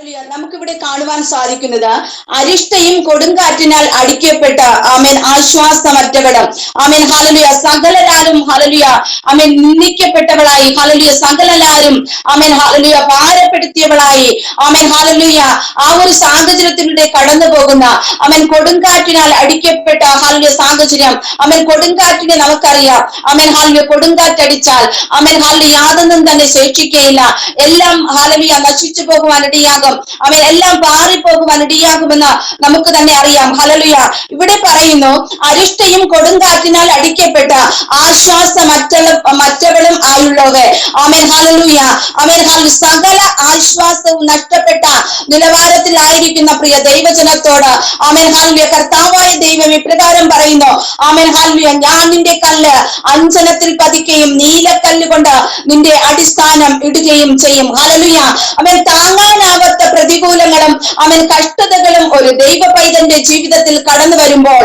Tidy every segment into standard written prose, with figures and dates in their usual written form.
നമുക്കിവിടെ കാണുവാൻ സാധിക്കുന്നത് അരിഷ്ടയും കൊടുങ്കാറ്റിനാൽ അടിക്കപ്പെട്ട ആശ്വാസമറ്റകളും സകലരാലും നിന്ദിക്കപ്പെട്ടവളായി സകലരാലും ഭാരപ്പെടുത്തിയവളായി ആ ഒരു സാഹചര്യത്തിലൂടെ കടന്നു പോകുന്ന കൊടുങ്കാറ്റിനാൽ അടിക്കപ്പെട്ട സാഹചര്യം കൊടുങ്കാറ്റിനെ നമുക്കറിയാം കൊടുങ്കാറ്റടിച്ചാൽ യാതൊന്നും തന്നെ ശേഷിക്കയില്ല. എല്ലാം നശിച്ചു പോകുവാൻ ഇടയാകും. എല്ലാം പാറിപ്പോകുവാൻ ഇടയാകുമെന്ന് നമുക്ക് തന്നെ അറിയാം. ഇവിടെ പറയുന്നു അരിഷ്ടയും കൊടുങ്കാറ്റിനാൽ അടിക്കപ്പെട്ട മറ്റവളും ആയുള്ളവേ. സകല ആശ്വാസവും നഷ്ടപ്പെട്ട നിലവാരത്തിലായിരിക്കുന്ന പ്രിയ ദൈവജനത്തോട് കർത്താവായ ദൈവം ഇപ്രകാരം പറയുന്നു. ഞാൻ നിന്റെ കല്ല് അഞ്ജനത്തിൽ പതിക്കുകയും നീലക്കല്ല് കൊണ്ട് നിന്റെ അടിസ്ഥാനം ഇടുകയും ചെയ്യും. താങ്ങാനാവാത്ത പ്രതികൂലങ്ങളും കഷ്ടതകളും ഒരു ദൈവ പൈതന്റെ ജീവിതത്തിൽ കടന്നു വരുമ്പോൾ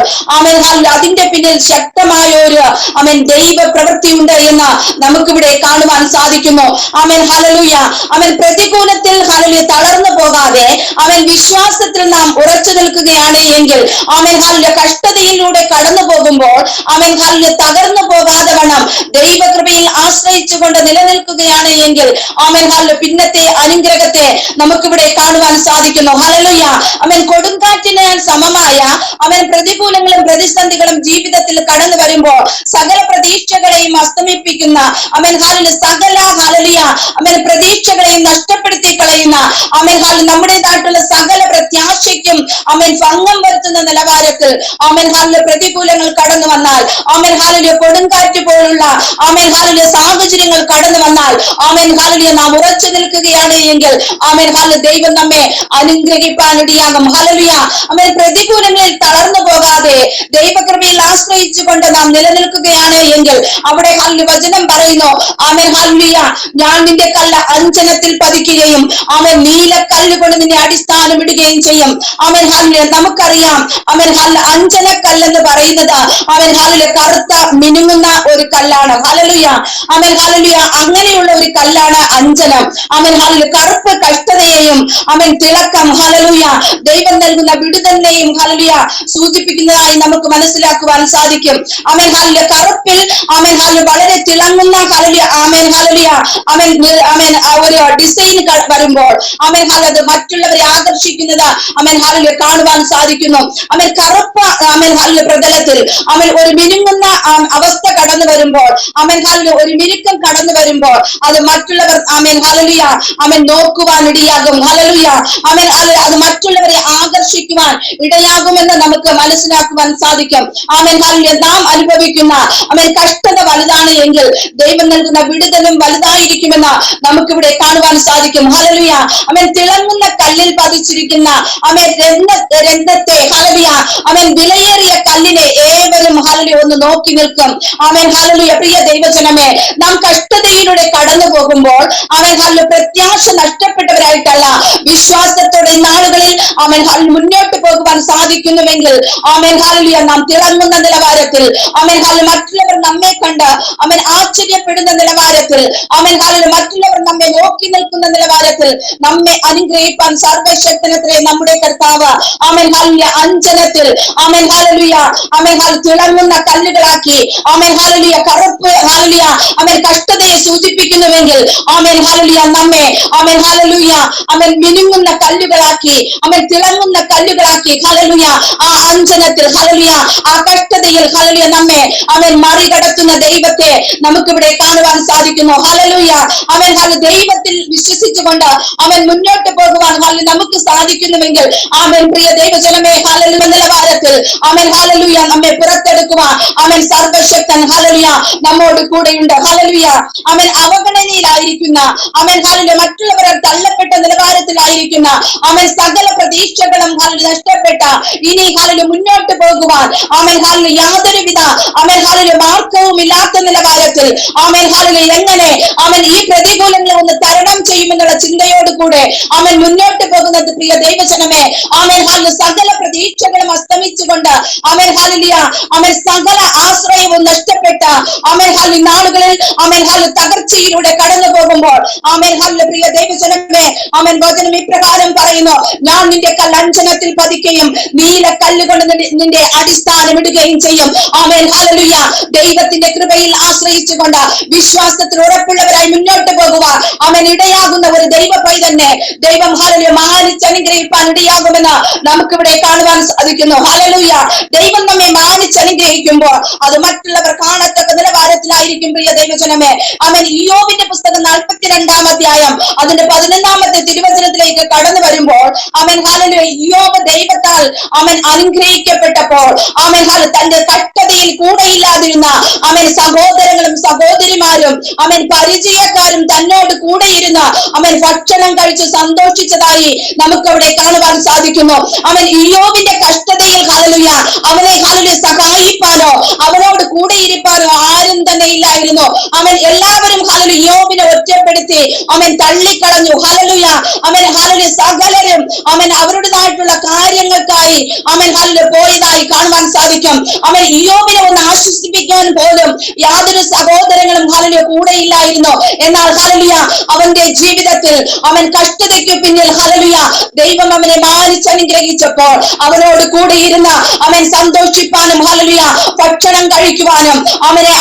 അതിന്റെ പിന്നിൽ ശക്തമായ ഒരു ദൈവ പ്രവൃത്തി ഉണ്ട് എന്ന് നമുക്കിവിടെ കാണുവാൻ സാധിക്കുന്നു. പ്രതികൂലത്തിൽ തളർന്നു പോകാതെ വിശ്വാസത്തിൽ നാം ഉറച്ചു നിൽക്കുകയാണ് എങ്കിൽ കഷ്ടതയിലൂടെ കടന്നു പോകുമ്പോൾ തകർന്നു പോകാതെ വണ്ണം ദൈവകൃപയിൽ ആശ്രയിച്ചുകൊണ്ട് നിലനിൽക്കുകയാണ് എങ്കിൽ പിന്നത്തെ അനുഗ്രഹത്തെ നമുക്കിവിടെ കാണുവാൻ സാധിക്കുന്നു. കൊടുങ്കാറ്റിന് സമമായ പ്രതികൂലങ്ങളും പ്രതിസന്ധികളും ജീവിതത്തിൽ കടന്നു വരുമ്പോൾ സകല പ്രതീക്ഷകളെയും അസ്തമിപ്പിക്കുന്ന സകല പ്രതീക്ഷകളെയും നഷ്ടപ്പെടുത്തി കളയുന്ന നമ്മുടേതായിട്ടുള്ള സകല പ്രത്യാശയ്ക്കും ഭംഗം വരുത്തുന്ന നിലവാരത്തിൽ പ്രതികൂലങ്ങൾ കടന്നു വന്നാൽ കൊടുങ്കാറ്റ് പോലുള്ള സാഹചര്യങ്ങൾ കടന്നു വന്നാൽ നാം ഉറച്ചു നിൽക്കുകയാണ് എങ്കിൽ ദൈവം നമ്മെ അനുഗ്രഹിപ്പാൻ ഇടയാകും. പ്രതികൂലങ്ങളിൽ തളർന്നു പോകാതെ ദൈവകൃപയിൽ ആശ്രയിച്ചുകൊണ്ട് നാം നിലനിൽക്കുകയാണ് എങ്കിൽ അവിടെ വചനം പറയുന്നു ഞാൻ നിന്റെ കല്ല് അഞ്ജനത്തിൽ പതിക്കുകയും നീലക്കല്ല് കൊണ്ട് നിന്നെ അടിസ്ഥാനം ഇടുകയും ചെയ്യും. നമുക്കറിയാം അഞ്ജനക്കല്ലെന്ന് പറയുന്നത് കറുത്ത മിനുങ്ങുന്ന ഒരു കല്ലാണ്. അങ്ങനെയുള്ള ഒരു കല്ലാണ് അഞ്ജനം. കറുപ്പ് കഷ്ടതയെയും തിളക്കം ദൈവം നൽകുന്ന വിടുതലിനെയും സൂചിപ്പിക്കുന്നതായി നമുക്ക് മനസ്സിലാക്കുവാൻ സാധിക്കും. കറുപ്പിൽ വളരെ തിളങ്ങുന്ന ഒരു ഡിസൈൻ വരുമ്പോൾ അത് മറ്റുള്ളവരെ ആകർഷിക്കുന്നത് കാണുവാൻ സാധിക്കുന്നു. കറുപ്പ് പ്രതലത്തിൽ ഒരു മിനുങ്ങുന്ന അവസ്ഥ കടന്നു വരുമ്പോൾ ഒരു മിനുക്കം കടന്നു വരുമ്പോൾ അത് മറ്റുള്ളവർ നോക്കുവാൻ ഇടയാകും. അത് മറ്റുള്ളവരെ ആകർഷിക്കുവാൻ ഇടയാകുമെന്ന് നമുക്ക് മനസ്സിലാക്കുവാൻ സാധിക്കും. നാം അനുഭവിക്കുന്ന കഷ്ടത വലുതാണ് എങ്കിൽ ദൈവം നൽകുന്ന വിടുതലും വലുതായിരിക്കുമെന്ന് നമുക്കിവിടെ കാണുവാൻ സാധിക്കും. തിളങ്ങുന്ന കല്ലിൽ പതിച്ചിരിക്കുന്ന രംഗത്തെ വിലയേറിയ കല്ലിനെ ഏവരും ഒന്ന് നോക്കി നിൽക്കും. പ്രിയ ദൈവജനമേ, നാം കഷ്ടതയിലൂടെ കടന്നു പോകുമ്പോൾ പ്രത്യാശ നഷ്ടപ്പെട്ടവരായിട്ടല്ല, വിശ്വാസത്തോടെ നാളുകളിൽ മുന്നോട്ട് പോകുവാൻ സാധിക്കുന്നുവെങ്കിൽ നാം തിളങ്ങുന്ന നിലവാരത്തിൽ മറ്റുള്ളവർ നമ്മെ കണ്ട് ആശ്ചര്യപ്പെടുന്ന നിലവാരത്തിൽ മറ്റുള്ളവർ നമ്മെ നോക്കി നിൽക്കുന്ന നിലവാരത്തിൽ നമ്മെ അനുഗ്രഹിപ്പാൻ സർവശക്തനത്രേ നമ്മുടെ കർത്താവ് അഞ്ജനത്തിൽ തിളങ്ങുന്ന കല്ലുകളാക്കി കറുപ്പ് കഷ്ടതയെ സൂചിപ്പിക്കുന്നുവെങ്കിൽ നമ്മെ മിനുങ്ങുന്ന കല്ലുകളാക്കി തിളങ്ങുന്ന കല്ലുകളാക്കി ആ അഞ്ജനത്തിൽ ആ കഷ്ടതയിൽ നമ്മെ മറികടത്തുന്ന ദൈവത്തെ നമുക്കിവിടെ കാണുവാൻ സാധിക്കുന്നു. ദൈവത്തിൽ വിശ്വസിച്ചുകൊണ്ട് മുന്നോട്ട് പോകുവാൻ നമുക്ക് സാധിക്കുന്നുവെങ്കിൽ പ്രിയ ദൈവജനമേ, നിലവാരത്തിൽ നമ്മെ പുറത്തെടുക്കുവാൻ സർവശക്തൻ നമ്മോട് കൂടെയുണ്ട്. അവഗണനയിലായിരിക്കുന്ന മറ്റുള്ളവരെ തള്ളപ്പെട്ട നിലവാരത്തിലായിരിക്കുന്ന സകല പ്രതീക്ഷകളും നഷ്ടപ്പെട്ട ഇനി മുന്നോട്ട് പോകുവാൻ യാതൊരുവിധ മാർഗവും ഇല്ലാത്ത നിലവാരത്തിൽ എങ്ങനെ ഈ പ്രതികൂലങ്ങളെ ഒന്ന് തരണം ചെയ്യുമെന്നുള്ള ചിന്തയോടുകൂടെ മുന്നോട്ട് പോകുന്നത് പ്രിയ ദൈവജനമേ, സകല പ്രതീക്ഷകളും അസ്തമിച്ചുകൊണ്ട് സകല ആശ്രയവും നഷ്ടപ്പെട്ട നാളുകളിൽ തകർച്ചയിലൂടെ കടന്നു പോകുമ്പോൾ പ്രിയ ദൈവജനമേ, വചനം ഇപ്രകാരം പറയുന്നു, ഞാൻ നിന്റെ ലഞ്ചനത്തിൽ പതിക്കുകയും നീല കല്ലുകൊണ്ട് നിന്റെ അടിസ്ഥാനം ഇടുകയും ചെയ്യും. ആമേൻ. ഹല്ലേലൂയ. ദൈവത്തിന്റെ കൃപയിൽ ആശ്രയിച്ചുകൊണ്ട് വിശ്വാസത്തിൽ ഉറപ്പുള്ളവരായി മുന്നോട്ട് പോകുവാൻ അവൻ ഇടയാകുന്ന ഒരു ദൈവ പൈതന്നെ ദൈവം ഹല്ലേലൂയ മാനിച്ചനുഗ്രഹിക്കാൻ ഇടയാകുമെന്ന് നമുക്കിവിടെ കാണുവാൻ സാധിക്കുന്നു. ഹല്ലേലൂയ. ദൈവം നമ്മെ മാനിച്ചനുഗ്രഹിക്കുമ്പോൾ അത് മറ്റുള്ളവർ കാണത്തക്ക നിലവാരത്തിലായിരിക്കും. പ്രിയ ദൈവജനമേ, അവൻ ഇയ്യോബിന്റെ പുസ്തകം 42-ാം അധ്യായം അതിന്റെ 11-ാമത്തെ തിരുവചനത്തിലേക്ക് കടന്നു വരുമ്പോൾ അവൻ ഹല്ലേലൂയ ഇയ്യോബ് ദൈവത്താൽ അവൻ അനുഗ്രഹിക്കപ്പെട്ടപ്പോൾ അവൻ തന്റെ കഷ്ടതയിൽ കൂടെയില്ലാതിരുന്ന അവൻ സഹോദരങ്ങളും സഹോദരിമാരും അവൻ പരിചയക്കാരും തന്നോട് കൂടെയിരുന്ന അവൻ ഭക്ഷണം കഴിച്ച് സന്തോഷിച്ചതായി നമുക്കവിടെ കാണുവാൻ സാധിക്കുന്നു. അവൻ ഇയ്യോബിന്റെ കഷ്ടതയിൽ ഹല്ലേലൂയ അവനെ ഹല്ലേലൂയ സഹായിപ്പാനോ അവനോട് കൂടെ ഇരിപ്പാനോ ആരും തന്നെ ഇല്ലായിരുന്നു. അവൻ എല്ലാവരും ഹല്ലേലൂയ ഇയ്യോബിനെ ഒറ്റപ്പെടുത്തി അവൻ തള്ളിക്കളഞ്ഞു. ഹല്ലേലൂയ അവൻ ഹല്ലേലൂയ സകലരും അവൻ അവരുടേതായിട്ടുള്ള കാര്യങ്ങൾക്കായി അവൻ ഹല്ലേലൂയ പോയതായി കാണുവാൻ സാധിക്കും. അവൻ ഇയ്യോബിനെ ഒന്ന് ആശ്വസിപ്പിക്കാൻ പോലും യാതൊരു സഹോദരങ്ങളും ഹല്ലേലൂയ കൂടെ ഇല്ലായിരുന്നു. എന്നാൽ ഹല്ലേലൂയ അവന്റെ ജീവിതത്തിൽ അവൻ കഷ്ടതയ്ക്ക് പിന്നിൽ ഹല്ലേലൂയ ദൈവം അവനെ മാനിച്ചനുഗ്രഹിച്ചപ്പോൾ അവനോട് കൂടെ ഇരുന്ന് അവൻ സന്തോഷിപ്പാനും ഹല്ലേലൂയ ഭക്ഷണം കഴിക്കുവാനും അവനെ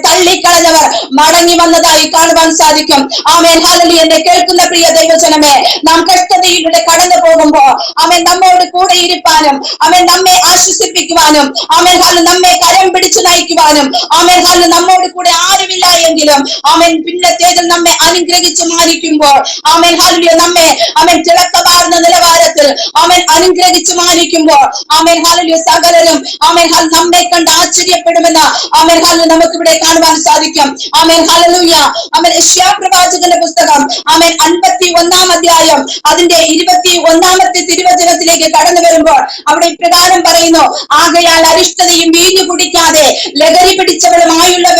തള്ളിക്കളഞ്ഞവർ മടങ്ങി വന്നതായി കാണുവാൻ സാധിക്കും. ആമേൻ. ഹല്ലേലൂയ. എന്നെ കേൾക്കുന്ന പ്രിയ ദൈവജനമേ, നാം കഷ്ടതയിലൂടെ കടന്നു പോകുമ്പോൾ അവൻ നമ്മോട് കൂടെ ഇരിപ്പാനും അവൻ നമ്മെ ആശ്വസിപ്പിക്കുവാനും അവൻ നമ്മെ കരം പിടിച്ചു നയിക്കുവാനും അവൻ നമ്മോട് കൂടെ ആരുമില്ല എങ്കിലും അവൻ പിന്നത്തേതിൽ നമ്മെ അനുഗ്രഹിച്ചു മാനിക്കുമ്പോൾ അവൻ ഹല്ലേലൂയ നമ്മെ അവൻ തിളക്കമാർന്ന നിലവാരത്തിൽ അവൻ അനുഗ്രഹിച്ചു മാനിക്കുമ്പോൾ അവൻ ഹല്ലേലൂയ സകലരും അവൻ നമ്മെ കണ്ട് ആശ്ചര്യപ്പെടുമെന്ന് അവൻ നമുക്ക് ഇവിടെ കാണുവാൻ സാധിക്കും. അവൻ ഹല്ലേലൂയ അവൻ യെശയ്യാ പ്രവാചകന്റെ പുസ്തകം അവൻ 51-ാം അധ്യായം അതിന്റെ 21-ാമത്തെ തിരുവചനത്തിലേക്ക് കടന്നു വരുമ്പോൾ അവിടെ ഇപ്രകാരം പറയുന്നു, ആകയാൽ അരിഷ്ടതയും വീഞ്ഞു കുടിക്കാതെ ലഹരി പിടിച്ചവളുമായുള്ളവ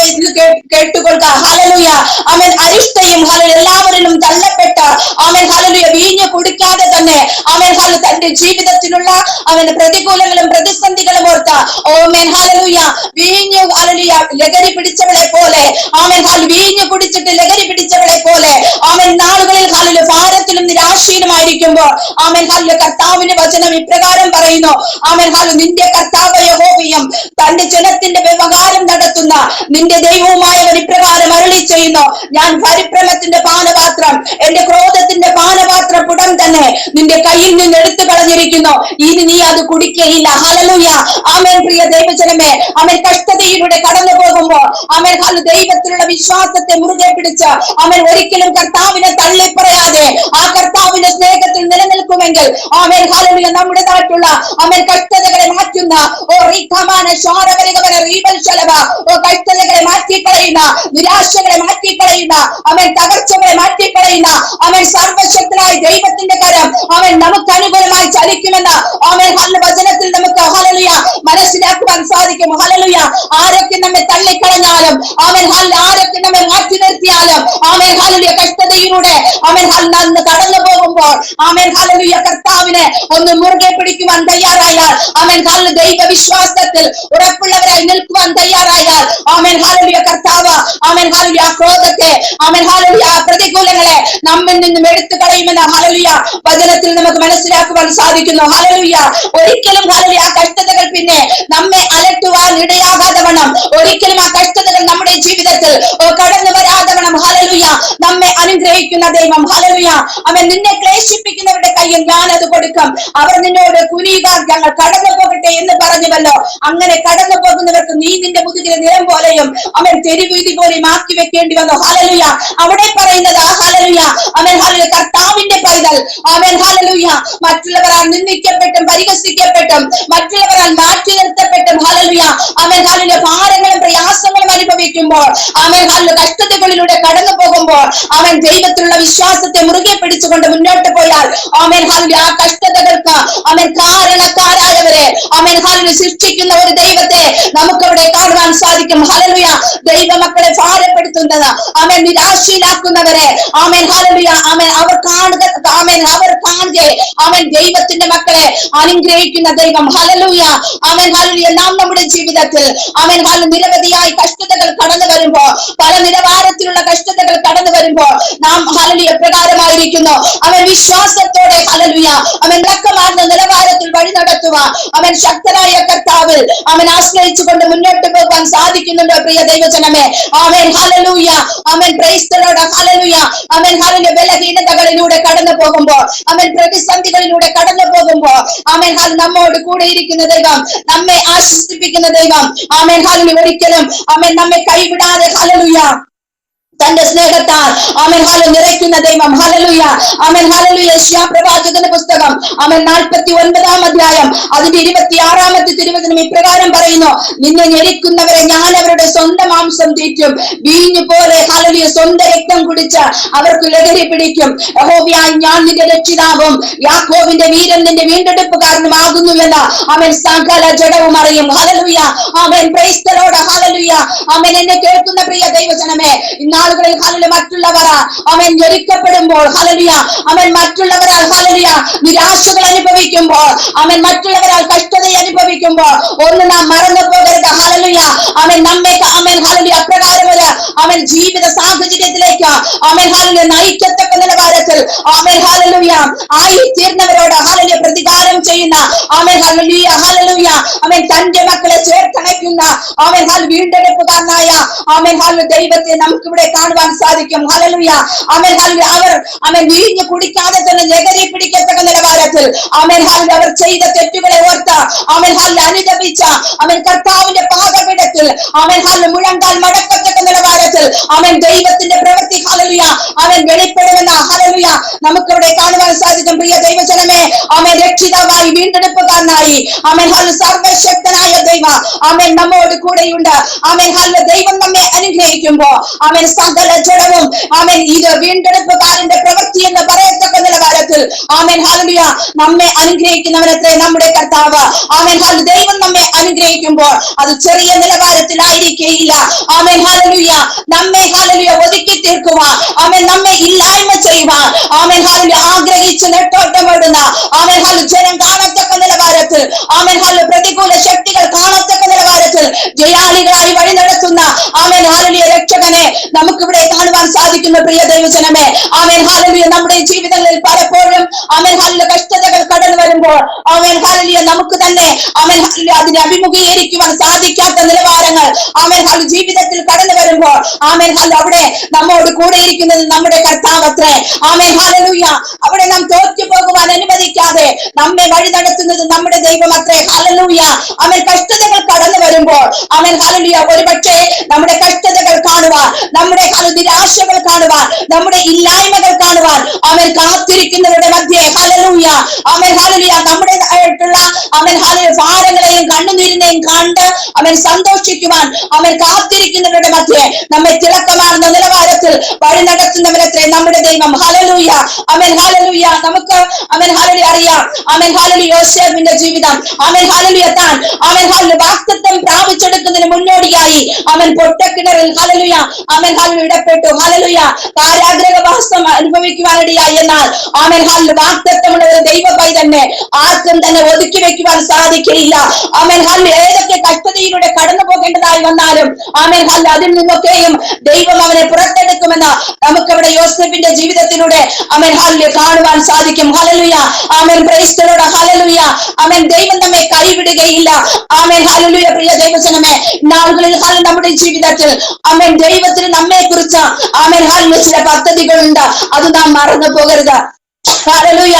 കേട്ടുകൊള്ളുക. ഹല്ലേലൂയ അവൻ അരിഷ്ടയും എല്ലാവരിലും തള്ളപ്പെട്ട അവൻ ഹല്ലേലൂയ വീഞ്ഞു കുടിക്കാതെ തന്നെ അവൻ തന്റെ ജീവിതത്തിലുള്ള അവന്റെ പ്രതികൂലങ്ങളും പ്രതിസന്ധികളും ഓർത്ത ഓമേൻ ഹല്ലേലൂയ വീഞ്ഞു ഹല്ലേലൂയ ലഹരി പിടിച്ചവളെ പോലെ അവൻ വീഞ്ഞു കുടിച്ചിട്ട് ലഹരി പിടിച്ചവളെ പോലെ അവൻ നാളുകളിൽ ഹല്ലേലൂയ ഭാരത്തിലും നിരാശയിലുമായിരിക്കുമ്പോൾ അവൻ ഹല്ലേലൂയ കർത്താവിന്റെ വചനം ഇപ്രകാരം പറയുന്നു, അവൻ നിന്റെ കർത്താവ് യഹോവയും തന്റെ ജനത്തിന്റെ വ്യവഹാരം നടത്തുന്ന നിന്റെ ദൈവവുമായവൻ ഇപ്രകാരം അരുളി ചെയ്യുന്നു, ഞാൻ പരിഭ്രമത്തിന്റെ പാനപാത്രം എന്റെ ക്രോധത്തിന്റെ പാനപാത്രം ഉടൻ തന്നെ നിന്റെ കയ്യിൽ നിന്ന് എടുത്തു കളഞ്ഞിരിക്കുന്നു, ഇനി നീ അത് കുടിക്കുകയില്ല. ഹല്ലേലൂയ ആമേൻ. പ്രിയ ദൈവജനമേ, അവൻ കഷ്ടതയിലൂടെ കടന്നു പോകുമ്പോൾ അവൻ ദൈവത്തിലുള്ള വിശ്വാസത്തെ മുറുകെ പിടിച്ച് അവൻ ഒരിക്കലും കർത്താവിനെ തള്ളിപ്പറയാതെ ആ കർത്താവിന്റെ സ്നേഹത്തിൽ നിലനിൽക്കുമെങ്കിൽ അവൻ ഹല്ലേലൂയ നമ്മുടേതായിട്ടുള്ള അവൻ കഷ്ടതകളെ മാറ്റുന്ന കഷ്ടതകളെ മാറ്റിക്കളയുന്ന നിരാശകളെ മാറ്റിക്കളയുന്ന അവൻ തകർച്ചകളെ മാറ്റിക്കളയുന്ന അവൻ സർവശക്തനായ ദൈവത്തിന്റെ കരം അവൻ നമുക്ക് അനുകൂലമായി ചലിക്കുമെന്ന് അവൻ വചനത്തിൽ നമുക്ക് ഹല്ലേലൂയ മനസ്സിലാക്കുവാൻ സാധിക്കും. ഹല്ലേലൂയ ആരൊക്കെ നമ്മെ തള്ളിക്കളഞ്ഞാലും അവൻ ആരൊക്കെ നമ്മെ മാറ്റി നിർത്തിയാലും അവൻ ഹല്ലേലൂയ കഷ്ടതയിലൂടെ അവൻ കടന്നു പോകുമ്പോൾ അവൻ ഹല്ലേലൂയ കർത്താവിനെ ഒന്ന് മുറുകെ പിടിക്കുവാൻ തയ്യാറായാൽ അവൻ ദൈവ വിശ്വാസത്തിൽ ഉറപ്പുള്ളവരായി നിൽക്കുവാൻ തയ്യാറായാൽ അവൻ ഹല്ലേലൂയ കർത്താവ് അവൻ ഹല്ലേലൂയ ക്രോധത്തെ അവൻ ഹല്ലേലൂയ പ്രതികൂലങ്ങളെ നമ്മിൽ നിന്നും എടുത്തു കളയുമെന്ന് ഹല്ലേലൂയ വചനത്തിൽ നമുക്ക് മനസ്സിലാക്കുവാൻ സാധിക്കുന്നു. ഹല്ലേലൂയ ഒരിക്കലും ഹല്ലേലൂയ കഷ്ടതകൾ പിന്നെ നമ്മെ അലട്ടുവാൻ ഇടയാകാതെ വണ്ണം ഒരിക്കലും ആ കഷ്ടതകൾ നമ്മുടെ ജീവിതത്തിൽ കടന്നു വരാതെ വണ്ണം ഹല്ലേലൂയ നമ്മെ അനുഗ്രഹിക്കുന്ന ദൈവം ഹല്ലേലൂയ അവൻ നിന്നെ ക്ലേശിപ്പിക്കുന്നവരുടെ കയ്യിൽ ഞാൻ അത് കൊടുക്കും, അവർ നിന്നോട് കുനിയുക ഞങ്ങൾ കടന്നു പോകട്ടെ എന്ന് പറഞ്ഞുവല്ലോ. അങ്ങനെ കടന്നു പോകുന്നവർക്ക് നീ നിന്റെ മുതുകിലെ നിലം പോലെയും അവൻ തെരുവീതി പോലെയും ആക്കി വെക്കേണ്ടി വന്നു. ഹല്ലേലൂയ അവിടെ പറയുന്നത് ഹല്ലേലൂയ അവൻ ഹല്ലേലൂയ കർത്താവിന്റെ പൈതൽ അവൻ ഹല്ലേലൂയ മറ്റുള്ളവരാൽ നിന്ദിക്കപ്പെട്ടും പരിഹസിക്കപ്പെട്ടും മറ്റുള്ളവരാൽ മാറ്റി നിർത്തപ്പെട്ടും ഹല്ലേലൂയ അവൻ ഹല്ലേലൂയ ഭാരങ്ങളും പ്രയാസങ്ങളും അനുഭവിക്കുമ്പോൾ അവൻ ഹല്ലേലൂയ കഷ്ടതകളിലൂടെ കടന്നു പോകുമ്പോൾ അവൻ ദൈവത്തിലുള്ള വിശ്വാസത്തെ മുറുകെ പിടിച്ചുകൊണ്ട് മുന്നോട്ട് പോയാൽ അവൻ ഹല്ലേലൂയ ആ കഷ്ടതകൾക്ക് അവൻ കാരണക്കാരായവരെ അവൻ ഹല്ലേലൂയ ശിക്ഷിക്കുന്ന ഒരു ദൈവത്തെ നമുക്കവിടെ കാണുവാൻ സാധിക്കും. ഹല്ലേലൂയ ദൈവമക്കളെ ഭാരപ്പെടുത്തുന്നത് അവൻ നിരാശയിലാക്കുന്നവരെ അവൻ ഹല്ലേലൂയ അവർ കാണുക അവൻ ദൈവത്തിന്റെ മക്കളെ അനുഗ്രഹിക്കുന്ന ദൈവം. ഹല്ലേലൂയ അവൻ ഹല്ലേലൂയ നാം നമ്മുടെ ജീവിതത്തിൽ അവൻ നിരവധിയായി കഷ്ടതകൾ കടന്നു വരുമ്പോൾ പല നിലവാരത്തിലുള്ള കഷ്ടതകൾ കടന്നു വരുമ്പോൾ നാം ഹല്ലേലൂയ പ്രകാരമായിരിക്കുന്നു അവൻ വിശ്വാസത്തോടെ ഹല്ലേലൂയ അവൻ വിളക്കമാർന്ന നിലവാരത്തിൽ വഴി നടത്തുവാൻ അവൻ ശക്തനായ കർത്താവിൽ അവൻ ആശ്രയിച്ചുകൊണ്ട് മുന്നോട്ട് പോകാൻ സാധിക്കുന്നുണ്ട് പ്രിയ ദൈവജനമേ. ആമേൻ ഹല്ലേലൂയ. ആമേൻ പ്രൈസ് ദി ലോർഡ്. ഹല്ലേലൂയ. ആമേൻ ഹല്ലേലൂയ. ബലഹീനതകളിലൂടെ കടന്നു പോകുമ്പോൾ, ആമേൻ പ്രതിസന്ധികളിലൂടെ കടന്നു പോകുമ്പോൾ, ആമേൻ നമ്മോട് കൂടെ ഇരിക്കുന്ന ദൈവം, നമ്മെ ആശ്വസിപ്പിക്കുന്ന ദൈവം, ആമേൻ ഹല്ലേലൂയ ഒരിക്കലും ആമേൻ നമ്മെ കൈവിടാതെ ഹല്ലേലൂയ തന്റെ സ്നേഹത്താൽ ആമേൻ ഹല്ലേലൂയ നിറയ്ക്കുന്ന ദൈവം. ഹല്ലേലൂയ. ആമേൻ ഹല്ലേലൂയ. യെശയ്യാ പ്രവാചകന്റെ പുസ്തകം ആമേൻ 49-ാം അധ്യായം അതിന്റെ 26-ാമത്തെ തിരുവചനം ഇപ്രകാരം പറയുന്നു: നിന്നെ ഞെരിക്കുന്നവരെ ഞാൻ അവരുടെ സ്വന്തം മാംസം തീറ്റും, വീഞ്ഞു പോലെ ഹല്ലേലൂയ സ്വന്തം രക്തം കുടിച്ച് അവർക്ക് ലഹരി പിടിക്കും. യഹോവയായ ഞാൻ നിന്റെ രക്ഷിതാവും യാക്കോബിന്റെ വീരൻ നിന്റെ വീണ്ടെടുപ്പുകാരനുമാകുന്നു എന്ന് അവൻ സകല ജഡവും അറിയും. ഹല്ലേലൂയ. ആമേൻ പ്രൈസ് ദി ലോർഡ്. ഹല്ലേലൂയ. ആമേൻ എന്നെ കേൾക്കുന്ന പ്രിയ ദൈവജനമേ, ഇന്നാളുകളിൽ ഹല്ലേലൂയ മറ്റുള്ളവർ അവൻ ഞെരുക്കപ്പെടുമ്പോൾ, ഹല്ലേലൂയ അവൻ മറ്റുള്ളവരാൽ ഹല്ലേലൂയ നിരാശകൾ അനുഭവിക്കുമ്പോൾ, അവൻ മറ്റുള്ളവരാൽ കഷ്ടത അനുഭവിക്കുമ്പോൾ ഒന്ന് നാം മറന്നു പോകരുത്. ഹല്ലേലൂയ അവൻ നമ്മെ അവൻ ഹല്ലേലൂയ അപ്രകാരം ഒരു അവൻ ജീവിത സാഹചര്യത്തിലേക്ക് അവൻ ഹല്ലേലൂയ നയിക്കത്തക്ക നിലവാരത്തിൽ അവൻ ഹല്ലേലൂയ ആയി തീർന്നവരോട് ഹല്ലേലൂയ പ്രതികാരം ചെയ്യുന്ന അവൻ ഹല്ലേലൂയ ഹല്ലേലൂയ അവൻ തന്റെ മക്കളെ ചേർത്തണയ്ക്കുന്ന അവൻ വീണ്ടെടുപ്പുകാരനായ അവൻ ഹല്ലേലൂയ ദൈവത്തെ നമുക്ക് ഇവിടെ കാണുവാൻ സാധിക്കും. ഹല്ലേലൂയ. അവൻ ഹല്ലേലൂയ അവൻ വീഞ്ഞു കുടിക്കാതെ തന്നെ ലഹരി പിടിക്കത്തക്ക നിലവാരത്തിൽ അവൻ ഹല്ലേലൂയ അവർ ചെയ്ത തെറ്റുകളെ ഓർത്ത് അവൻ ഹല്ലേലൂയ അനുദപിച്ച അവൻ കർത്താവിന്റെ പാദപീഠത്തിൽ അവൻ ഹല്ലേലൂയ മുഴങ്കാൽ മടക്കത്തക്ക നിലവാരത്തിൽ അവൻ ദൈവത്തിന്റെ പ്രവൃത്തി ഹല്ലേലൂയ അവൻ വെളിപ്പെടുമെന്ന ഹല്ലേലൂയ നമുക്ക് ഇവിടെ കാണുവാൻ സാധിക്കും. പ്രിയ ദൈവജനമേ, അവൻ രക്ഷിതാവായി വീണ്ടെടുപ്പുകാരനായി അവൻ ഹല്ലേലൂയ സർവശക്തനായ ദൈവം അവൻ നമ്മോട് കൂടെയുണ്ട്. അവൻ ഹല്ലേലൂയ ദൈവം നമ്മെ അനുഗ്രഹിക്കുമ്പോൾ അവൻ സകല ജഡവും അവൻ ഇത് വീണ്ടെടുപ്പുകാരന്റെ പ്രവൃത്തി എന്ന് പറയത്തക്ക നിലവാരത്തിൽ അവൻ ഹല്ലേലൂയ നമ്മെ അനുഗ്രഹിക്കുന്നവനത്രേ നമ്മുടെ കർത്താവ്. അവൻ ഹല്ലേലൂയ ദൈവം നമ്മെ അനുഗ്രഹിക്കുമ്പോൾ അത് ചെറിയ നിലവാരത്തിലായിരിക്കുകയില്ല. അവൻ ഹല്ലേലൂയ നമ്മെ ഹല്ലേലൂയ ഒതുക്കി തീർക്കുവാൻ, അവൻ നമ്മെ ഇല്ലായ്മ ചെയ്യുവാൻ, അവൻ ഹല്ലേലൂയ ആഗ്രഹിച്ച് നെട്ടോട്ടമിടുന്ന അവൻ ഹല്ലേലൂയ ജനം കാണത്തക്ക നിലവാരത്തിൽ, അവൻ ഹല്ലേലൂയ പ്രതികൂല ശക്തികൾ കാണത്തക്ക നിലവാരത്തിൽ ജയാളികളായി വഴി നടത്തുന്ന അവൻ ഹല്ലേലൂയ രക്ഷകനെ നമുക്കിവിടെ കാണുവാൻ സാധിക്കുന്ന പ്രിയ ദൈവജനമേ. അവൻ ഹല്ലേലൂയ നമ്മുടെ ജീവിതങ്ങളിൽ പലപ്പോഴും അവൻ ഹല്ലേലൂയ കഷ്ടതകൾ കടന്നു വരുമ്പോൾ അവൻ ഹല്ലേലൂയ നമുക്ക് തന്നെ അവൻ ഹല്ലേലൂയ അതിനെ അഭിമുഖീകരിക്കുവാൻ സാധിക്കാത്ത നിലവാരങ്ങൾ അവൻ ഹല്ലേലൂയ ജീവിതത്തിൽ കടന്നു വരുമ്പോൾ അവൻ ഹല്ലേലൂയ അവിടെ നമ്മോട് കൂടെ ഇരിക്കുന്നത് നമ്മുടെ കർത്താവത്രേ. അവൻ ഹല്ലേലൂയ അവിടെ നാം തോറ്റു പോകുവാൻ അനുവദിക്കാതെ നമ്മെ വഴി നടത്തുന്നത് നമ്മുടെ ദൈവമത്രേ. ഹല്ലേലൂയ അവൻ കഷ്ടതകൾ കടന്നു വരുമ്പോൾ അവൻ ഹല്ലേലൂയ ഒരുപക്ഷെ നമ്മുടെ കഷ്ടതകൾ കാണുവാൻ, നമ്മുടെ നിരാശകൾ കാണുവാൻ, നമ്മുടെ ഇല്ലായ്മകൾ കാണുവാൻ അവൻ കാത്തിരിക്കുന്നവരുടെ മധ്യേ ഹല്ലേലൂയ അവൻ ഹല്ലേലൂയ നമ്മുടേതായിട്ടുള്ള അവൻ ഹല്ലേലൂയ ഭാരങ്ങളെയും കണ്ണുനീരിനെയും കണ്ട് അവൻ സന്തോഷിക്കുവാൻ അവൻ കാത്തിരിക്കുന്നവരുടെ മധ്യേ നമ്മെ തിളക്കമാർന്ന നിലവാരത്തിൽ വഴി നടത്തുന്നവരത്രേ നമ്മുടെ ദൈവം. ഹല്ലേലൂയ അവൻ ഹല്ലേലൂയ നമുക്ക് അവൻ ഹല്ലേലൂയ അറിയാം. അവൻ ഹല്ലേലൂയ യോസേഫിന്റെ ജീവിതം അവൻ ഹല്ലേലൂയ താൻ അവൻ ഹല്ലേലൂയ വാഗ്ദത്തം പ്രാപിച്ചെടുക്കുന്നതിന് മുന്നോടിയായി അവൻ പൊട്ടക്കിണറിൽ ഹല്ലേലൂയ അവൻ ഹല്ലേലൂയ ഇടപെട്ടു. ഹല്ലേലൂയ കാരാഗ്രഹവാസം അനുഭവിക്കുവാനിടയായി. എന്നാൽ അവൻ ഹല്ലേലൂയ വാഗ്ദത്തമുള്ള ഒരു ദൈവ പൈതന്നെ ആർക്കും തന്നെ ഒതുക്കി വെക്കുവാൻ സാധിക്കില്ല. അവൻ ഹല്ലേലൂയ ഏതൊക്കെ കഷ്ടതയിലൂടെ കടന്നു പോകേണ്ടതായി വന്നാലും അവൻ ഹല്ലേലൂയ അതിൽ നിന്നൊക്കെയും ദൈവം അവനെ പുറത്തെടുക്കുമെന്ന് നമുക്കവിടെ യോസേഫിന്റെ ജീവിതത്തിലൂടെ അവൻ ഹല്ലേലൂയ കാണുവാൻ സാധിക്കും. ഹല്ലേലൂയ ആമേൻ പ്രൈസ് ദി ലോർഡ്. ഹല്ലേലൂയ ആമേൻ ദൈവം നമ്മെ കൈവിടുകയില്ല. ആമേൻ ഹല്ലേലൂയ പ്രിയ ദൈവജനമേ, നാളുകളിൽ ഹല്ലേലൂയ നമ്മുടെ ജീവിതത്തിൽ ആമേൻ ദൈവത്തിന് നമ്മെ കുറിച്ച് ആമേൻ ഹല്ലേലൂയ ചില പദ്ധതികളുണ്ട്. അത് നാം മറന്നു പോകരുത്. ഹല്ലേലൂയ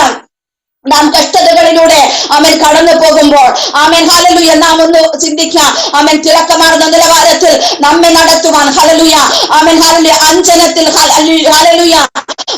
നാം കഷ്ടതകളിലൂടെ അവൻ കടന്നു പോകുമ്പോൾ ആമേൻ ഹല്ലേലൂയ നാം ഒന്ന് ചിന്തിക്കാം. അവൻ തിളക്കമാർന്ന നിലവാരത്തിൽ നമ്മെ നടത്തുവാൻ ഹല്ലേലൂയ ആമേൻ ഹല്ലേലൂയ അഞ്ജനത്തിൽ ഹല്ലേലൂയ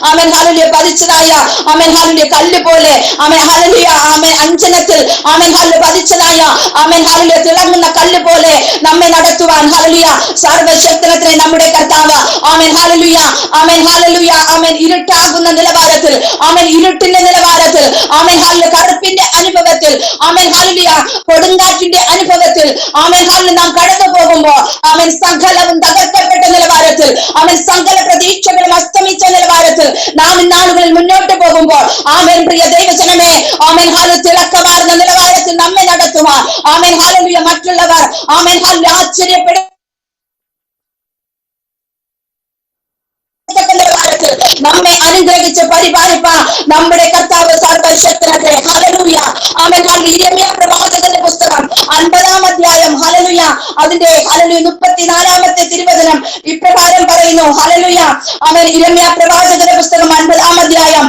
ആമേൻ ഹല്ലേലൂയ പതിച്ചതായ ആമേൻ ഹല്ലേലൂയ കല്ല് പോലെ ആമേൻ ഹല്ലേലൂയ ആമേൻ അഞ്ജനത്തിൽ ആമേൻ ഹല്ലേലൂയ പതിച്ചതായ ആമേൻ ഹല്ലേലൂയ തിളങ്ങുന്ന കല്ല് പോലെ നമ്മെ നടത്തുവാൻ ഹല്ലേലൂയ സർവശക്തനത്രേ നമ്മുടെ കർത്താവ്. ആമേൻ ഹല്ലേലൂയ ആമേൻ ഹല്ലേലൂയ ആമേൻ ഇരുട്ടാകുന്ന നിലവാരത്തിൽ ആമേൻ ഇരുട്ടിന്റെ നിലവാരത്തിൽ ആമേൻ ഹല്ലേലൂയ കറുപ്പിന്റെ അനുഭവത്തിൽ ആമേൻ ഹല്ലേലൂയ കൊടുങ്കാറ്റിന്റെ അനുഭവത്തിൽ ആമേൻ ഹല്ലേലൂയ നാം കടന്നു പോകുമ്പോൾ ആമേൻ സകലവും തകർക്കപ്പെട്ട നിലവാരത്തിൽ ആമേൻ സകല പ്രതീക്ഷകളും അസ്തമിച്ച നിലവാരത്തിൽ നാം ഇന്നാളുകളിൽ മുന്നോട്ട് പോകുമ്പോൾ ആമേൻ പ്രിയ ദൈവജനമേ ആമേൻ ഹല്ലേലൂയ തിളക്കമാർന്ന നിലവാരത്തിൽ നമ്മെ നടത്തുവാൻ ആമേൻ ഹല്ലേലൂയ മറ്റുള്ളവർ ആമേൻ ഹല്ലേലൂയ ആശ്ചര്യപ്പെടും നമ്മെ അനുഗ്രഹിച്ച് പരിപാലിപ്പാൻ നമ്മുടെ കർത്താവ് സർവശക്തനായ വായിക്കട്ടെ. ഹല്ലേലൂയ. ആമേൻ. യിരെമ്യാ പ്രവാചകന്റെ പുസ്തകം 50-ാം അധ്യായം ഹല്ലേലൂയ അതിന്റെ ഹല്ലേലൂയ 34-ാമത്തെ തിരുവചനം ഇപ്രകാരം പറയുന്നു. ഹല്ലേലൂയ. ആമേൻ. യിരെമ്യാ പ്രവാചകന്റെ പുസ്തകം 50-ാം അധ്യായം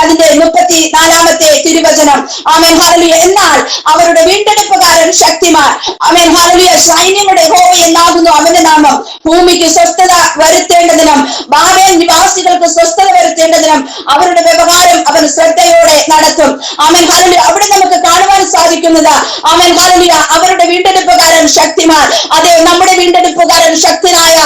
അതിന്റെ 34-ാമത്തെ തിരുവചനം. ആമേൻ. ഹല്ലേലൂയ. എന്നാൽ അവരുടെ വീണ്ടെടുപ്പുകാരൻ ശക്തിമാൻ. ആമേൻ. ഹല്ലേലൂയ. സൈന്യങ്ങളുടെ യഹോവ എന്നാകുന്നു അവന്റെ നാമം. ഭൂമിക്ക് സ്വസ്ഥത വരുത്തേണ്ടതിനും ബാബേൽ നിവാസികൾക്ക് സ്വസ്ഥത വരുത്തേണ്ടതിനും അവരുടെ വ്യവഹാരം അവൻ ശ്രദ്ധയോടെ നടത്തും. ആമേൻ. ഹല്ലേലൂയ. അവിടെ നമുക്ക് കാണുവാൻ സാധിക്കുന്നത് ആമേൻ. ഹല്ലേലൂയ അവരുടെ വീണ്ടെടുപ്പുകാരൻ ശക്തിമാൻ. അതെ, നമ്മുടെ വീണ്ടെടുപ്പുകാരൻ ശക്തനായ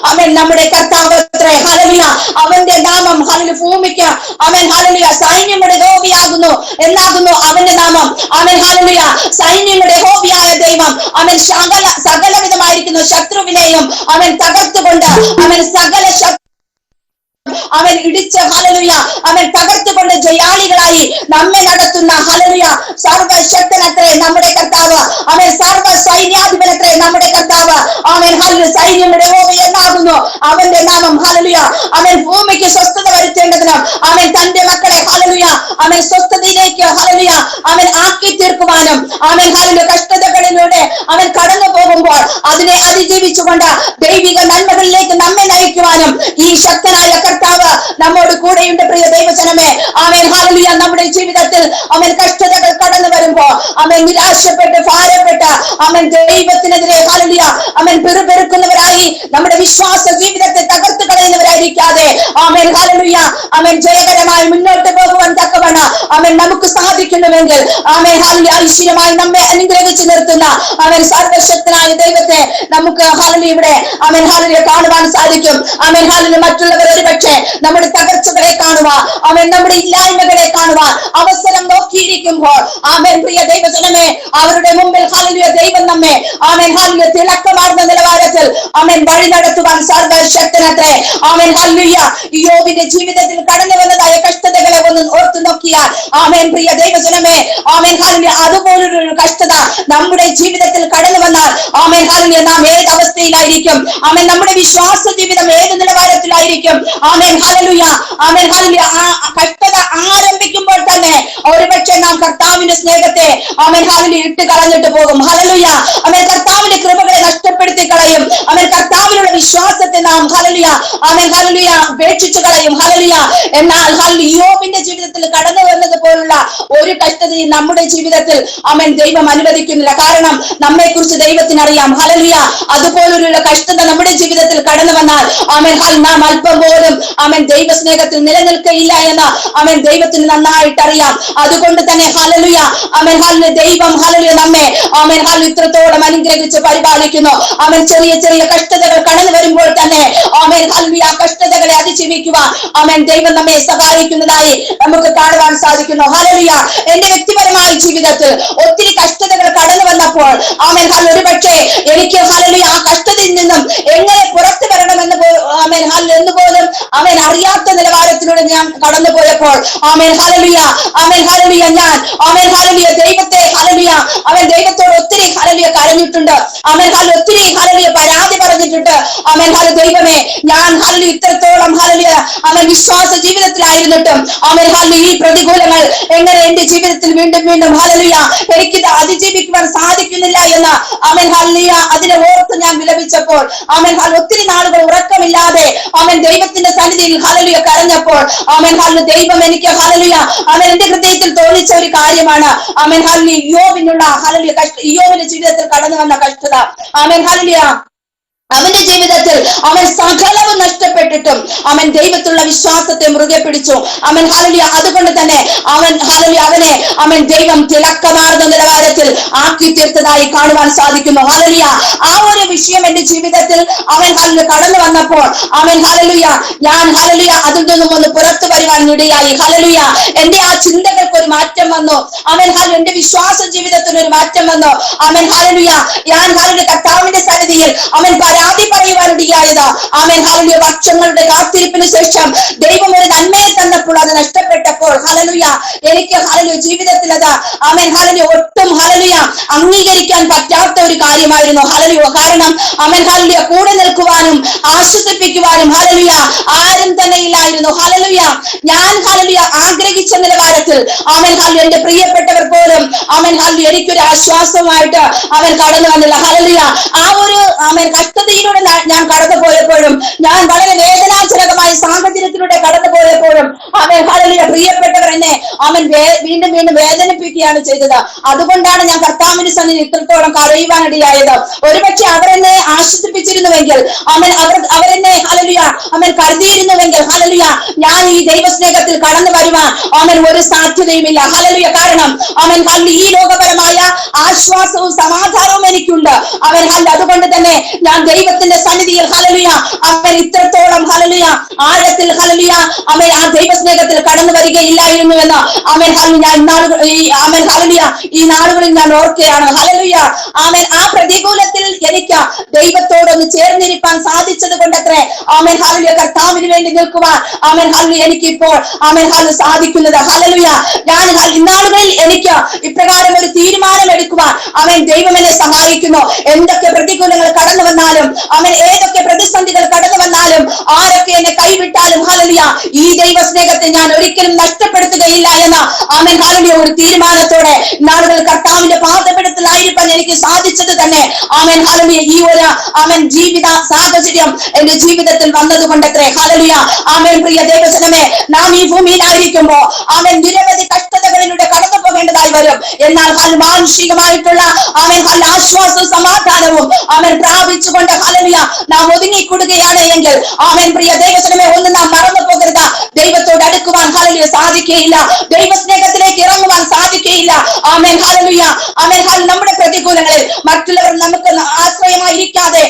ആമേൻ നമ്മുടെ കർത്താവത്രേ. ഹല്ലേലൂയ. അവന്റെ നാമം ഹല്ലേലൂയ ഭൂമിക്ക് ആമേൻ. ഹല്ലേലൂയ സൈന്യങ്ങളുടെ യഹോവയാകുന്നു എന്നാകുന്നു അവന്റെ നാമം. ആമേൻ. ഹല്ലേലൂയ സൈന്യങ്ങളുടെ യഹോവയായ ദൈവം അവൻ സകലവിധമായിരിക്കുന്നു ശത്രുവിനെയും അവൻ തകർത്തുകൊണ്ട് അവൻ സകല അവൻ ഇടിച്ച് ഹല്ലേലൂയ അവൻ തകർത്തുകൊണ്ട് ജയാളികളായി നമ്മെ നടത്തുന്ന ഹല്ലേലൂയ സർവശക്തനത്രേ നമ്മുടെ കർത്താവ്. അവൻ സർവ സൈന്യാധിപനത്രേ നമ്മുടെ കർത്താവ്. അവൻ ഹല്ലേലൂയ സൈന്യങ്ങളുടെ യഹോവ എന്നാകുന്നു അവന്റെ നാമം. ഹല്ലേലൂയ അവൻ ഭൂമിക്ക് സ്വസ്ഥത വരുത്തേണ്ടതിനും അവൻ തന്റെ മക്കളെ ഹല്ലേലൂയ അവൻ സ്വസ്ഥതയിലേക്ക് ഹല്ലേലൂയ അവൻ ആക്കി തീർക്കുവാനും അവൻ ഹല്ലേലൂയ കഷ്ടതകളിലൂടെ അവൻ കടന്നു പോകുമ്പോൾ അതിനെ അതിജീവിച്ചുകൊണ്ട് ദൈവിക നന്മകളിലേക്ക് നമ്മെ നയിക്കുവാനും ഈ ശക്തനായ കർത്താവ് നമ്മോട് കൂടെയുണ്ട്. പ്രിയ ദൈവജനമേ, ആമേൻ. ഹല്ലേലൂയ നമ്മുടെ ജീവിതത്തിൽ അവൻ കഷ്ടതകൾ കടന്നു വരുമ്പോ അവൻ നിരാശപ്പെട്ട് ഭാരപ്പെട്ട് അവൻ ദൈവത്തിനെതിരെ ഹല്ലേലൂയ അവൻ പെറുപെറുക്കുന്നവരായി നമ്മുടെ വിശ്വാസ ജീവിതത്തെ തകർത്ത് കളയുന്നവരായിരിക്കാതെ ആമേൻ. ഹല്ലേലൂയ അവൻ ജയകരമായി മുന്നോട്ട് പോകുവാൻ തക്കവണ്ണം അവൻ നമുക്ക് സാധിക്കുന്നുവെങ്കിൽ ആമേൻ. ഹല്ലേലൂയ ഐശ്വര്യമായി നമ്മെ അനുഗ്രഹിച്ചു നിർത്തുന്ന അവൻ സർവശക്തനായ ദൈവത്തെ നമുക്ക് ഹല്ലേലൂയ ഇവിടെ ആമേൻ. ഹല്ലേലൂയ കാണുവാൻ സാധിക്കും. ആമേൻ. ഹല്ലേലൂയ മറ്റുള്ളവർ ഒരുപക്ഷെ നമ്മുടെ തകർച്ചകളെ കാണുവാൻ അവൻ നമ്മുടെ ഇല്ലായ്മകളെ കാണുവാൻ അവസരം നോക്കിയിരിക്കുമ്പോൾ ആമേൻ. പ്രിയ ദൈവജനമേ, അവരുടെ മുമ്പിൽ ഹല്ലേലൂയ ദൈവം നമ്മെ ആമേൻ. ഹല്ലേലൂയ തിളക്കമാർന്ന നിലവാരത്തിൽ അവൻ വഴി നടത്തുവാൻ സർവശക്തനത്രേ. ആമേൻ. ഹല്ലേലൂയ യോബിന്റെ ജീവിതത്തിൽ കടന്നു വന്നതായ കഷ്ടതകളെ ഒന്ന് ഓർത്തു നോക്കിയാൽ ആമേൻ. പ്രിയ ദൈവജനമേ, ആമേൻ. ഹല്ലേലൂയ അതുപോലൊരു കഷ്ടത നമ്മുടെ ജീവിതത്തിൽ കടന്നു വന്നാൽ ആമേൻ. ഹല്ലേലൂയ നാം ഏത് അവസ്ഥയിലായിരിക്കും? ആമേൻ. നമ്മുടെ വിശ്വാസ ജീവിതം ഏത് നിലവാരത്തിലായിരിക്കും? ആമേൻ. ഹല്ലേലൂയ ആമേൻ. ഹല്ലേലൂയ ആ കഷ്ടത ആരംഭിക്കുമ്പോൾ തന്നെ ഒരുപക്ഷെ നാം കർത്താവിന്റെ സ്നേഹത്തെ ആമേൻ. ഹല്ലേലൂയ ഇട്ട് കളഞ്ഞിട്ട് പോകും. ഹല്ലേലൂയ ആമേൻ. കർത്താവിന്റെ കൃപകളെ നഷ്ടപ്പെടുത്തി കളയും. ആമേൻ. കർത്താവിനുള്ള വിശ്വാസത്തെ നാം ഹല്ലേലൂയ ആമേൻ. ഹല്ലേലൂയ ഉപേക്ഷിച്ചു കളയും. ഹല്ലേലൂയ. എന്നാൽ ഹല്ലേലൂയ യോബിന്റെ ജീവിതത്തിൽ കടന്നു വന്നത് പോലുള്ള ഒരു കഷ്ടതയും നമ്മുടെ ജീവിതത്തിൽ ആമേൻ ദൈവം അനുവദിക്കുന്നില്ല. കാരണം നമ്മെ കുറിച്ച് ദൈവത്തിന് അറിയാം. ഹല്ലേലൂയ അതുപോലുള്ള കഷ്ടത നമ്മുടെ ജീവിതത്തിൽ കടന്നു വന്നാൽ ആമേൻ നാം അല്പം പോലും ആമേൻ ദൈവ സ്നേഹത്തിൽ നിലനിൽക്കയില്ല എന്ന് ആമേൻ ദൈവത്തിന് നന്നായിട്ട് അറിയാം. അതുകൊണ്ട് തന്നെ ഹല്ലേലൂയ ആമേൻ. ഹല്ലേലൂയ ദൈവം ഹല്ലേലൂയ നമ്മെ ആമേൻ ഹല്ലേലൂയ ഇത്രത്തോളം അനുഗ്രഹിച്ച് പരിപാലിക്കുന്നു. ആമേൻ. ചെറിയ ചെറിയ കഷ്ടതകൾ കടന്നു വരുമ്പോൾ തന്നെ ആമേൻ ഹല്ലേലൂയ കഷ്ടതകളെ അതിജീവിക്കുവാൻ ആമേൻ ദൈവം നമ്മെ സഹായിക്കുന്നതായി നമുക്ക് കാണുവാൻ സാധിക്കുന്നു. ഹല്ലേലൂയ എന്റെ വ്യക്തിപരമായ ജീവിതത്തിൽ ഒത്തിരി കഷ്ടതകൾ കടന്നു വന്നപ്പോൾ ആമേൻ ഹല്ലേലൂയ ഒരുപക്ഷെ എനിക്ക് ഹല്ലേലൂയ ആ കഷ്ടതയിൽ നിന്നും എങ്ങനെ പുറത്തു വരണമെന്ന് ആമേൻ ഹല്ലേലൂയ എന്ന് പോലും അവൻ അറിയാത്ത നിലവാരത്തിലൂടെ ഞാൻ കടന്നു പോയപ്പോൾ ആമേൻ ഹല്ലേലൂയ ആമേൻ ഹല്ലേലൂയ ഞാൻ ആമേൻ ഹല്ലേലൂയ ദൈവത്തെ ഹല്ലേലൂയ അവൻ ദൈവത്തോട് ഒത്തിരി ഹല്ലേലൂയ കരഞ്ഞിട്ടുണ്ട്. ആമേൻ ഹല്ലേലൂയ ഒത്തിരി ഹല്ലേലൂയ പരാതി പറഞ്ഞിട്ടുണ്ട്. ആമേൻ ഹല്ലേലൂയ ദൈവമേ, ഞാൻ ഹല്ലേലൂയ ഇത്രത്തോളം ഹല്ലേലൂയ അവൻ വിശ്വാസ ജീവിതത്തിലായിരുന്നിട്ടും ആമേൻ ഹല്ലേലൂയ ഈ പ്രതികൂലങ്ങൾ എങ്ങനെ എന്റെ ജീവിതത്തിൽ വീണ്ടും വീണ്ടും ഹല്ലേലൂയ എനിക്കിത് അതിജീവിക്കുവാൻ സാധിക്കുന്നില്ല എന്ന് ആമേൻ ഹല്ലേലൂയ അതിനെ ഓർത്ത് ഞാൻ വിലപിച്ചപ്പോൾ ആമേൻ ഹല്ലേലൂയ ഒത്തിരി നാളുകൾ ഉറക്കമില്ലാതെ ആമേൻ ദൈവത്തിന്റെ സന്നിധിയിൽ ഹല്ലേലൂയ കരഞ്ഞപ്പോൾ ആമേൻ ഹല്ലേലൂയ ദൈവം എനിക്ക് ഹല്ലേലൂയ അവൻ എന്റെ ഹൃദയത്തിൽ തോന്നിച്ച ഒരു കാര്യമാണ് ആമേൻ ഹല്ലേലൂയ യോബിനുള്ള ഹല്ലേലൂയ യോബിന്റെ ജീവിതത്തിൽ കടന്നു വന്ന കഷ്ടത. ആമേൻ ഹല്ലേലൂയ അവന്റെ ജീവിതത്തിൽ അവൻ സകലവും നഷ്ടപ്പെട്ടിട്ടും അവൻ ദൈവത്തിലുള്ള വിശ്വാസത്തെ മുറുകെ പിടിച്ചു. അവൻ ഹല്ലേലൂയ അതുകൊണ്ട് തന്നെ അവൻ ഹല്ലേലൂയ അവനെ അവൻ ദൈവം തിളക്കമാർന്ന നിലവാരത്തിൽ ആക്കി തീർത്തതായി കാണുവാൻ സാധിക്കുന്നു. ഹല്ലേലൂയ ആ ഒരു വിഷയം എന്റെ ജീവിതത്തിൽ അവൻ ഹല്ലേലൂയ കടന്നു വന്നപ്പോൾ അവൻ ഹല്ലേലൂയ ഞാൻ ഹല്ലേലൂയ അതിൽ നിന്നും ഒന്ന് പുറത്തു വരുവാൻ ഇടയായി. ഹല്ലേലൂയ എന്റെ ആ ചിന്തകൾക്ക് ഒരു മാറ്റം വന്നു. അവൻ ഹല്ലേലൂയ എന്റെ വിശ്വാസ ജീവിതത്തിന് ഒരു മാറ്റം വന്നു. അവൻ ഹല്ലേലൂയ ഞാൻ ഹല്ലേലൂയ കർത്താവിന്റെ സന്നിധിയിൽ അവൻ പരാതി പറയുവാനിടയായത് ആമേൻ ഹല്ലേലൂയ വർഷങ്ങളുടെ കാത്തിരിപ്പിന് ശേഷം ദൈവം ഒരു നന്മയെ തന്നപ്പോൾ അത് നഷ്ടപ്പെട്ടപ്പോൾ ഹല്ലേലൂയ എനിക്ക് ഹല്ലേലൂയ ജീവിതത്തിൽ അത് ആമേൻ ഹല്ലേലൂയ ഒട്ടും ഹല്ലേലൂയ അംഗീകരിക്കാൻ പറ്റാത്ത ഒരു കാര്യമായിരുന്നു. ഹല്ലേലൂയ കാരണം ആമേൻ ഹല്ലേലൂയ കൂടെ നിൽക്കുവാനും ആശ്വസിപ്പിക്കുവാനും ഹല്ലേലൂയ ആരും തന്നെ ഇല്ലായിരുന്നു. ഹല്ലേലൂയ ഞാൻ ഹല്ലേലൂയ ആഗ്രഹിച്ച നിലവാരത്തിൽ ആമേൻ ഹല്ലേലൂയ എന്റെ പ്രിയപ്പെട്ടവർ പോലും അവൻ എനിക്കൊരു ആശ്വാസമായിട്ട് അവൻ കടന്നു വന്നില്ല. ഹല്ലേലൂയ. ആ ഒരു കഷ്ടതയിലൂടെ ഞാൻ കടന്നു പോയപ്പോഴും, ഞാൻ വളരെ വേദനാജനകമായ സാഹചര്യത്തിലൂടെ കടന്നു പോയപ്പോഴും ഹല്ലേലൂയ, പ്രിയപ്പെട്ടവർ എന്നെ വീണ്ടും വീണ്ടും വേദനിപ്പിക്കുകയാണ് ചെയ്തത്. അതുകൊണ്ടാണ് ഞാൻ കർത്താവിന്റെ സന്നിധി ഇത്രത്തോളം കരയുവാനിടയായത്. ഒരുപക്ഷെ അവരെന്നെ ആശ്വസിപ്പിച്ചിരുന്നുവെങ്കിൽ, അവരെന്നെ ഹല്ലേലൂയ കരുതിയിരുന്നുവെങ്കിൽ, ഹല്ലേലൂയ, ഞാൻ ഈ ദൈവസ്നേഹത്തിൽ കടന്നു വരുവാൻ ഒരു സാധ്യതയുമില്ല. ഹല്ലേലൂയ. കാരണം ഈ ലോകപരമായ ആശ്വാസവും സമാധാനവും എനിക്കുണ്ട്. അതുകൊണ്ട് തന്നെ ഞാൻ ദൈവത്തിന്റെ സന്നിധിയിൽ ഹല്ലേലൂയ ഇത്രത്തോളം ഹല്ലേലൂയ ആഴത്തിൽ ഹല്ലേലൂയ ആ ദൈവസ്നേഹത്തിൽ കടന്നു വരികയില്ലായിരുന്നുവെന്ന് ഈ നാളുകളിൽ ഞാൻ ഓർക്കുകയാണ്. ഹല്ലേലൂയ. ആ പ്രതികൂലത്തിൽ എനിക്ക് ദൈവത്തോടൊന്ന് ചേർന്നിരിക്കാൻ സാധിച്ചത് കൊണ്ടത്രേ ഹല്ലേലൂയ കർത്താവിന് വേണ്ടി നിൽക്കുവാൻ എനിക്കിപ്പോൾ സാധിക്കുന്നത്. ഹല്ലേലൂയ. ഞാൻ ഇന്നാളുകളിൽ എനിക്ക് ഇപ്രകാരം ഒരു തീരുമാനം എടുക്കുവാൻ ദൈവം എന്നെ സഹായിക്കുന്നു. എന്തൊക്കെ പ്രതികൂലങ്ങൾ കടന്നു വന്നാലും, ഏതൊക്കെ പ്രതിസന്ധികൾ കടന്നു വന്നാലും, ആരൊക്കെ എന്നെ കൈവിട്ടാലും, ഹല്ലേലൂയ, ഈ ദൈവസ്നേഹത്തെ ഞാൻ ഒരിക്കലും നഷ്ടപ്പെടുത്തുകയില്ല എന്ന ഹല്ലേലൂയ ഒരു തീരുമാനത്തോടെ നാളുകൾ കർത്താവിന്റെ പാദപീഠത്തിലായിരിക്കാൻ എനിക്ക് സാധിച്ചത് തന്നെ ഹല്ലേലൂയ ഈ ഒരു ജീവിത സാഹചര്യം എന്റെ ജീവിതത്തിൽ വന്നതുകൊണ്ടത്രേ. ഹല്ലേലൂയ. പ്രിയ ദൈവജനമേ, നാം ഈ ഭൂമിയിലായിരിക്കുമ്പോ നിരവധി കഷ്ടതകളിലൂടെ കടന്നു പോകേണ്ടതായി വരും. എന്നാൽ മാനുഷികമായിട്ടുള്ള ആശ്വാസവും സമാധാനവും പ്രാപിച്ചുകൊണ്ട് ഹല്ലേലൂയ നാം ഒതുങ്ങിക്കൂടുകയാണ് എങ്കിൽ പ്രിയ ദൈവജനമേ, ഒന്ന് നാം മറന്നു പോകരുത്. ദൈവത്തോട് അടുക്കുവാൻ ഹല്ലേലൂയ സാധിക്കുകയില്ല. ദൈവസ്നേഹത്തിലേക്ക് ഇറങ്ങുവാൻ സാധിക്കുകയില്ല. ഹല്ലേലൂയ. നമ്മുടെ പ്രതികൂലങ്ങളിൽ മറ്റുള്ളവർ നമുക്ക് ആശ്രയമായിരിക്കാതെ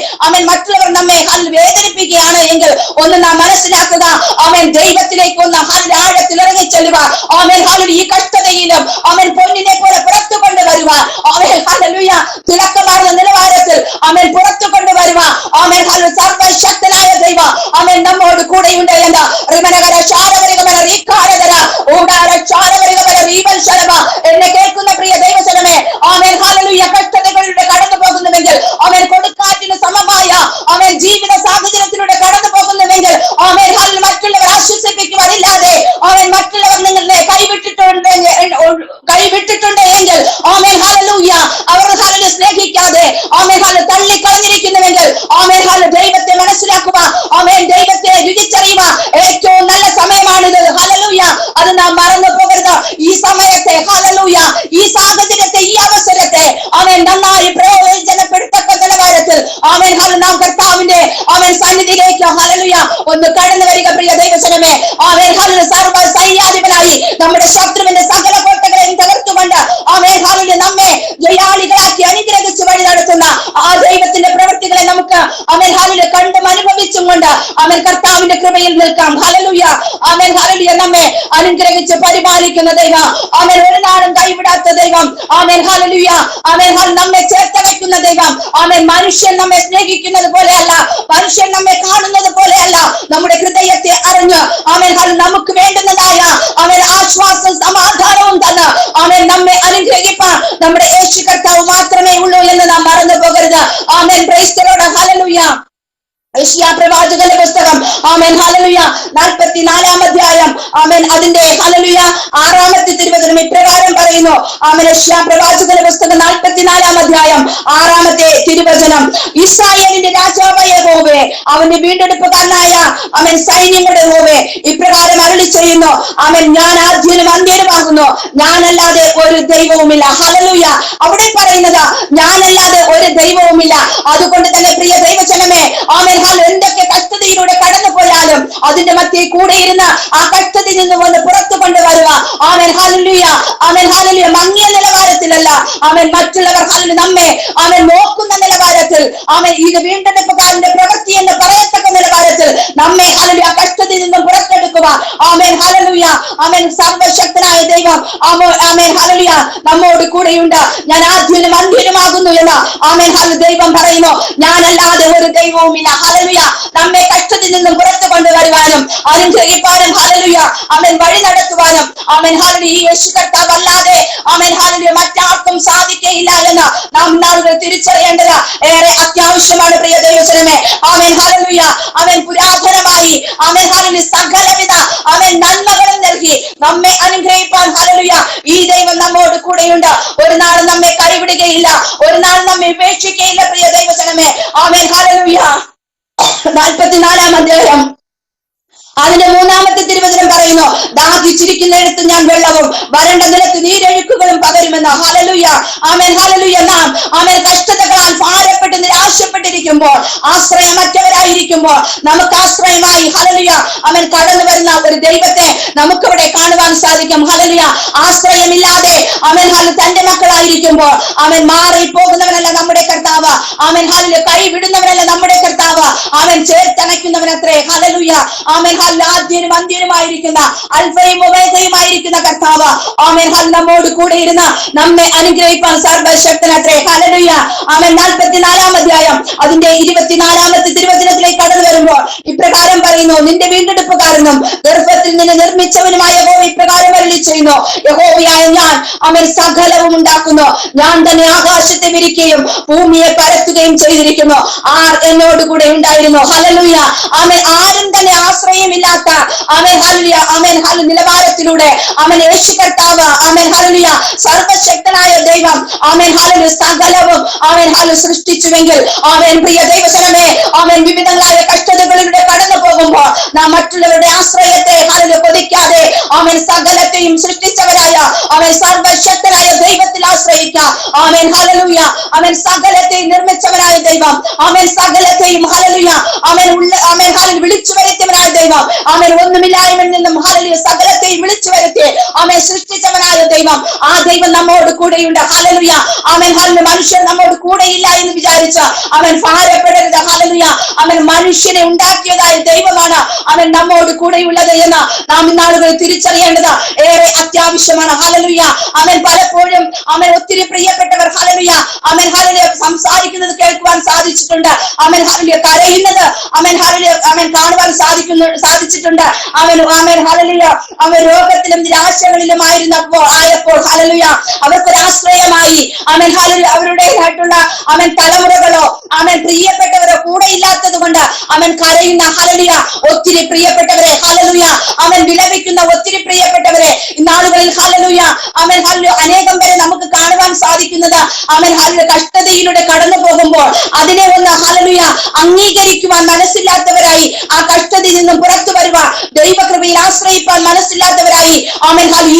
മറ്റുള്ളവർ നമ്മെ വേദനിപ്പിക്കുകയാണ് എങ്കിൽ ഒന്ന് നാം മനസ്സിലാക്കുക, ദൈവത്തിലേക്ക് ഒന്ന് ആഴത്തിൽ ഇറങ്ങി ചെല്ലുക. ഈ കഷ്ടതയിലും പൊന്നിനെ പോലെ പുറത്തു കൊണ്ടുവരുക. ഹല്ലേലൂയ. തിളക്കമാർന്ന നിലവാരത്തിൽ പുറത്തു കൊണ്ടുവരുക. സർവശക്തനായ ദൈവം നമ്മോട് കൂടെയുണ്ട് എന്ന് എന്നെ കേൾക്കുന്ന പ്രിയ ദൈവജനമേ, ഹല്ലേലൂയ, കഷ്ടതകളിലൂടെ കടന്നു പോകുന്നുവെങ്കിൽ, കൊടുക്കാറ്റിന് സമമായ ജീവിത സാഹചര്യത്തിലൂടെ കടന്നു പോകുന്നുവെങ്കിൽ, മറ്റുള്ളവർ ആശ്വസിപ്പിക്കുവാനില്ലാതെ മറ്റുള്ളവർ നിങ്ങളെ കൈവിട്ടിട്ടുണ്ട് എങ്കിൽ, ഹല്ലേലൂയ, അവർ സ്നേഹിക്കാതെ തള്ളിക്കളഞ്ഞിരിക്കുന്നുവെങ്കിൽ, ദൈവത്തെ മനസ്സിലാക്കുക, ദൈവത്തെ രുചിച്ചറിയുക. ഏറ്റവും നല്ല സമയമാണിത്. ഹല്ലേലൂയ. അത് നാം മറന്നു പോകരുത്. ഈ സമയത്തെ ഹല്ലേലൂയ, ഈ സാഹചര്യത്തെ, ഈ അവസരത്തെ നന്നായി പ്രയോജനപ്പെടുത്തക്ക നിലവാരത്തിൽ നാം കർത്താവിന്റെ സന്നിധിയിലേക്ക് ഹല്ലേലൂയ ഒന്ന് കടന്നു വരിക. പ്രിയ ദൈവജനമേ, സർവ സൈന്യാധിപനായി നമ്മുടെ ശത്രുവിന്റെ സകല കോട്ടകളെയും തകർത്തുകൊണ്ട് നമ്മെ ജയാളികളാക്കി അനുഗ്രഹിച്ച് വഴി നടത്തുന്ന ആ ദൈവത്തിന്റെ പ്രവൃത്തികളെ നമുക്ക് കണ്ടും അനുഭവിച്ചും കൊണ്ട് കർത്താവിന്റെ കൃപയിൽ നിൽക്കാം. ഹല്ലേലൂയ. ഹല്ലേലൂയ. നമ്മെ അനുഗ്രഹിച്ച് പരിപാലിക്കുന്ന ദൈവം, ഒരു നാളും കൈവിടാത്ത ദൈവം, ഹല്ലേലൂയ, നമ്മെ ചേർത്ത് വെക്കുന്ന ദൈവം. മനുഷ്യൻ നമ്മെ സ്നേഹിക്കുന്നത് പോലെയല്ല, മനുഷ്യൻ നമ്മെ കാണുന്നത് പോലെയല്ല. നമ്മുടെ ഹൃദയത്തെ അറിഞ്ഞ് നമുക്ക് വേണ്ടുന്നതായ ആശ്വാസം സമാധാനവും തന്ന് നമ്മെ അനുഗ്രഹിപ്പാൻ നമ്മുടെ യേശു കർത്താവ് മാത്രമേ ഉള്ളൂ എന്ന് നാം മറന്നു പോകരുത്. Price the Lord. ഹല്ലേലൂയ. യെശയ്യാ പ്രവാചകന്റെ പുസ്തകം ഹല്ലേലൂയ 44-ാം അധ്യായം അതിന്റെ ഹല്ലേലൂയ 6-ാമത്തെ തിരുവചനം ഇപ്രകാരം പറയുന്നു. യെശയ്യാ പ്രവാചകന്റെ പുസ്തകം 44-ാം അധ്യായം 6-ാമത്തെ തിരുവചനം, ഇസ്രായേലിന്റെ രാജാവായ യഹോവേ, അവന്റെ വീണ്ടെടുപ്പുകാരനായ സൈന്യങ്ങളുടെ യഹോവേ ഇപ്രകാരം അരുളി ചെയ്യുന്നു, ഞാൻ ആദ്യനും അന്ത്യനുമാകുന്നു, ഞാനല്ലാതെ ഒരു ദൈവവുമില്ല. ഹല്ലേലൂയ. അവിടെ പറയുന്നത് ഞാനല്ലാതെ ഒരു ദൈവവുമില്ല. അതുകൊണ്ട് തന്നെ പ്രിയ ദൈവജനമേ, എന്തൊക്കെ കഷ്ടതയിലൂടെ കടന്നു പോയാലും അതിന്റെ മധ്യേ കൂടെ ഇരുന്ന് ആ കഷ്ടതയിൽ നിന്ന് വന്ന് പുറത്തു കൊണ്ടുവരുക. ഹല്ലേലൂയ. ഹല്ലേലൂയ. മങ്ങിയ നിലവാരത്തിലല്ല, മറ്റുള്ളവർ നമ്മെ നോക്കുന്ന നിലവാരത്തിൽ, ഇത് വീണ്ടെടുപ്പുകാരന്റെ പ്രവൃത്തി എന്ന് പറയത്തക്ക നിലവാരത്തിൽ നമ്മെ ഹല്ലേലൂയ കഷ്ടതയിൽ നിന്നും പുറത്തെടുക്കുക. ഹല്ലേലൂയ. സർവശക്തനായ ദൈവം ഹല്ലേലൂയ നമ്മോട് കൂടെയുണ്ട്. ഞാൻ ആദ്യനും അന്ത്യനുമാകുന്നു എന്ന് ദൈവം പറയുന്നു. ഞാനല്ലാതെ ഒരു ദൈവവുമില്ല. ഹല്ലേലൂയ നമ്മെ കഷ്ടത്തിൽ നിന്നും പുറത്തു കൊണ്ടുവരുവാനും അനുഗ്രഹിക്കാനും ഹല്ലേലൂയ അവൻ വഴി നടത്തുവാനും അവൻ ഹല്ലേലൂയ ഈ യേശു കർത്താവ് അല്ലാതെ അവൻ ഹല്ലേലൂയ മറ്റാർക്കും സാധിക്കയില്ല എന്ന് നാം നാളുകൾ തിരിച്ചറിയേണ്ടത് ഏറെ അത്യാവശ്യമാണ് പ്രിയ ദൈവജനമേ. അവൻ ഹല്ലേലൂയ അവൻ പുരാതനമായി അവൻ ഹല്ലേലൂയ സകലവിധ അവൻ നന്മകളും നൽകി നമ്മെ അനുഗ്രഹിപ്പാൻ ഹല്ലേലൂയ ഈ ദൈവം നമ്മോട് കൂടെയുണ്ട്. ഒരു നാൾ നമ്മെ കൈവിടുകയില്ല, ഒരു നാൾ നമ്മെ ഉപേക്ഷിക്കുകയില്ല പ്രിയ ദൈവജനമേ. ആമേൻ ഹല്ലേലൂയ. 44-ാം അധ്യായം അതിന്റെ 3-ാമത്തെ തിരുവചനം പറയുന്നു, ദാഹിച്ചിരിക്കുന്നിടത്ത് ഞാൻ വെള്ളവും വരണ്ട നിലത്ത് നീരൊഴുക്കുകളും പകരുമെന്ന്. ഹല്ലേലൂയ ആമേൻ ഹല്ലേലൂയ. നാം ആമേൻ കഷ്ടതകളാൽ ഭാരപ്പെട്ട് നിരാശപ്പെട്ടിരിക്കുമ്പോൾ, ആശ്രയമറ്റവരായിരിക്കുമ്പോൾ നമുക്ക് ആശ്രയമായി ഹല്ലേലൂയ അവൻ കടന്നു വരുന്ന ഒരു ദൈവത്തെ നമുക്കിവിടെ കാണുവാൻ സാധിക്കും. ഹല്ലേലൂയ ആശ്രയമില്ലാതെ അവൻ തന്റെ മക്കളായിരിക്കുമ്പോൾ അവൻ മാറിപ്പോകുന്നവനല്ല നമ്മുടെ കർത്താവ്. അവൻ ഹല്ലേലൂയ കൈവിടുന്നവനല്ല നമ്മുടെ കർത്താവ്. അവൻ ചേർത്തണയ്ക്കുന്നവനത്രേ. ഹല്ലേലൂയ ആമേൻ ആദ്യനും അന്ത്യനുമായിരിക്കുന്ന അൽഫയും ഒമേഗയുമായിരിക്കുന്ന കർത്താവ് ആമേൻ നമ്മോട് കൂടെ ഇരുന്ന് നമ്മെ അനുഗ്രഹിപ്പാൻ സർവശക്തനത്രേ. ഹല്ലേലൂയ ആമേൻ. 44-ാം അധ്യായം അതിന്റെ 24-ാമത്തെ തിരുവചനത്തിലേക്ക് കടന്നു വരുമ്പോൾ ഇപ്രകാരം പറയുന്നു, നിന്റെ വീണ്ടെടുപ്പുകാരനും ഗർഭത്തിൽ നിന്ന് നിർമ്മിച്ചവനുമായ യഹോവ ഇപ്രകാരം അരുളി ചെയ്യുന്നു, യഹോവയായ ഞാൻ അവൻ സകലവും ഉണ്ടാക്കുന്നു, ഞാൻ തന്നെ ആകാശത്തെ വിരിക്കുകയും ഭൂമിയെ പരത്തുകയും ചെയ്തിരിക്കുന്നു. ആർ എന്നോട് കൂടെ ഉണ്ടായിരുന്നു. ഹല്ലേലൂയ ആമേൻ. ആരും തന്നെ ആശ്രയമില്ലാത്ത ആമേൻ ഹല്ലേലൂയ ആമേൻ നിലവാരത്തിലൂടെ അവൻ യേശു കർത്താവ് ആമേൻ ഹല്ലേലൂയ സർവശക്തനായ ദൈവം ആമേൻ ഹല്ലേലൂയ സകലവും ആമേൻ സൃഷ്ടിച്ചുവെങ്കിൽ ആമേൻ പ്രിയ ദൈവജനമേ ആമേൻ വിവിധങ്ങളായ കഷ്ടതകളിലൂടെ കടന്നു പോകുമ്പോൾ നാം മറ്റുള്ളവരുടെ ആശ്രയത്തെ ഹല്ലേലൂയ കൊതിക്കാതെ ആമേൻ സകലത്തെയും സൃഷ്ടിച്ചവരായ അവൻ സർവശക്തനായ ദൈവത്തിൽ ആശ്രയിക്കാം. ആമേൻ ഹല്ലേലൂയ അവൻ സകലത്തെയും നിർമ്മിച്ചവനായ ദൈവം, അവൻ സകലത്തെയും ഹല്ലേലൂയ അവൻ അവൻ വിളിച്ചു വരുത്തിയവനായ ദൈവം, അവൻ ഒന്നുമില്ലായ്മയിൽ നിന്നും ഹല്ലേലൂയ സകലത്തെയും വിളിച്ചു വരുത്തി അവൻ സൃഷ്ടിച്ചവനായ ദൈവം. ആ ദൈവം നമ്മോട് കൂടെയുണ്ട്. ഹല്ലേലൂയ അവൻ മനുഷ്യൻ നമ്മോട് കൂടെയില്ല എന്ന് വിചാരിച്ച് അവൻ ഭാരപ്പെടരുത്. ഹല്ലേലൂയ അവൻ മനുഷ്യനെ ഉണ്ടാക്കിയതായ ദൈവമാണ് അവൻ നമ്മോട് കൂടെയുള്ളത് എന്ന് നാം ഇന്നാളുകൾ തിരിച്ചറിയേണ്ടത് ഏറെ അത്യാവശ്യമാണ്. ഹല്ലേലൂയ അവൻ പലപ്പോഴും അവൻ ഒത്തിരി പ്രിയപ്പെട്ടവർ ഹല്ലേലൂയ അവൻ ഹല്ലേലൂയ സംസാരിക്കുന്നത് കേൾക്കുവാൻ സാധിച്ചിട്ടുണ്ട്. അവൻ ഹല്ലേലൂയ കരയുന്നത് അവൻ ഹല്ലേലൂയ അവൻ കാണുവാൻ സാധിച്ചിട്ടുണ്ട്. അവൻ അവൻ ഹല്ലേലൂയ അവൻ രോഗത്തിലും നിരാശകളിലും ആയപ്പോൾ ഹല്ലേലൂയ അവർക്കൊരാശ്രയമായി അവൻ ഹല്ലേലൂയ അവരുടേതായിട്ടുള്ള അവൻ തലമുറകളോ അവൻ പ്രിയപ്പെട്ടവരോ കൂടെ ഇല്ലാത്തത് കൊണ്ട് അവൻ കരയുന്ന ഹല്ലേലൂയ ഒത്തിരി പ്രിയപ്പെട്ടവരെ ഹല്ലേലൂയ അവൻ വിലപിക്കുന്ന ഒത്തിരി പ്രിയപ്പെട്ടവരെ ഇന്നാളുകളിൽ ഹല്ലേലൂയ അവൻ ഹല്ലേലൂയ അനേകം പേരെ നമുക്ക് കാണുവാൻ സാധിക്കുന്നത് അവൻ ഹല്ലേലൂയ കഷ്ടതയിലൂടെ കടന്നു പോകുമ്പോൾ അതിനെ ഒന്ന് ഹല്ലേലൂയ അംഗീകരിക്കുവാൻ മനസ്സില്ലാത്തവരായി, ആ കഷ്ടതയിൽ നിന്നും പുറത്തു വരുവാൻ ദൈവകൃപയിൽ ആശ്രയിപ്പാൻ മനസ്സില്ലാത്തവരായി അവൻ ഈ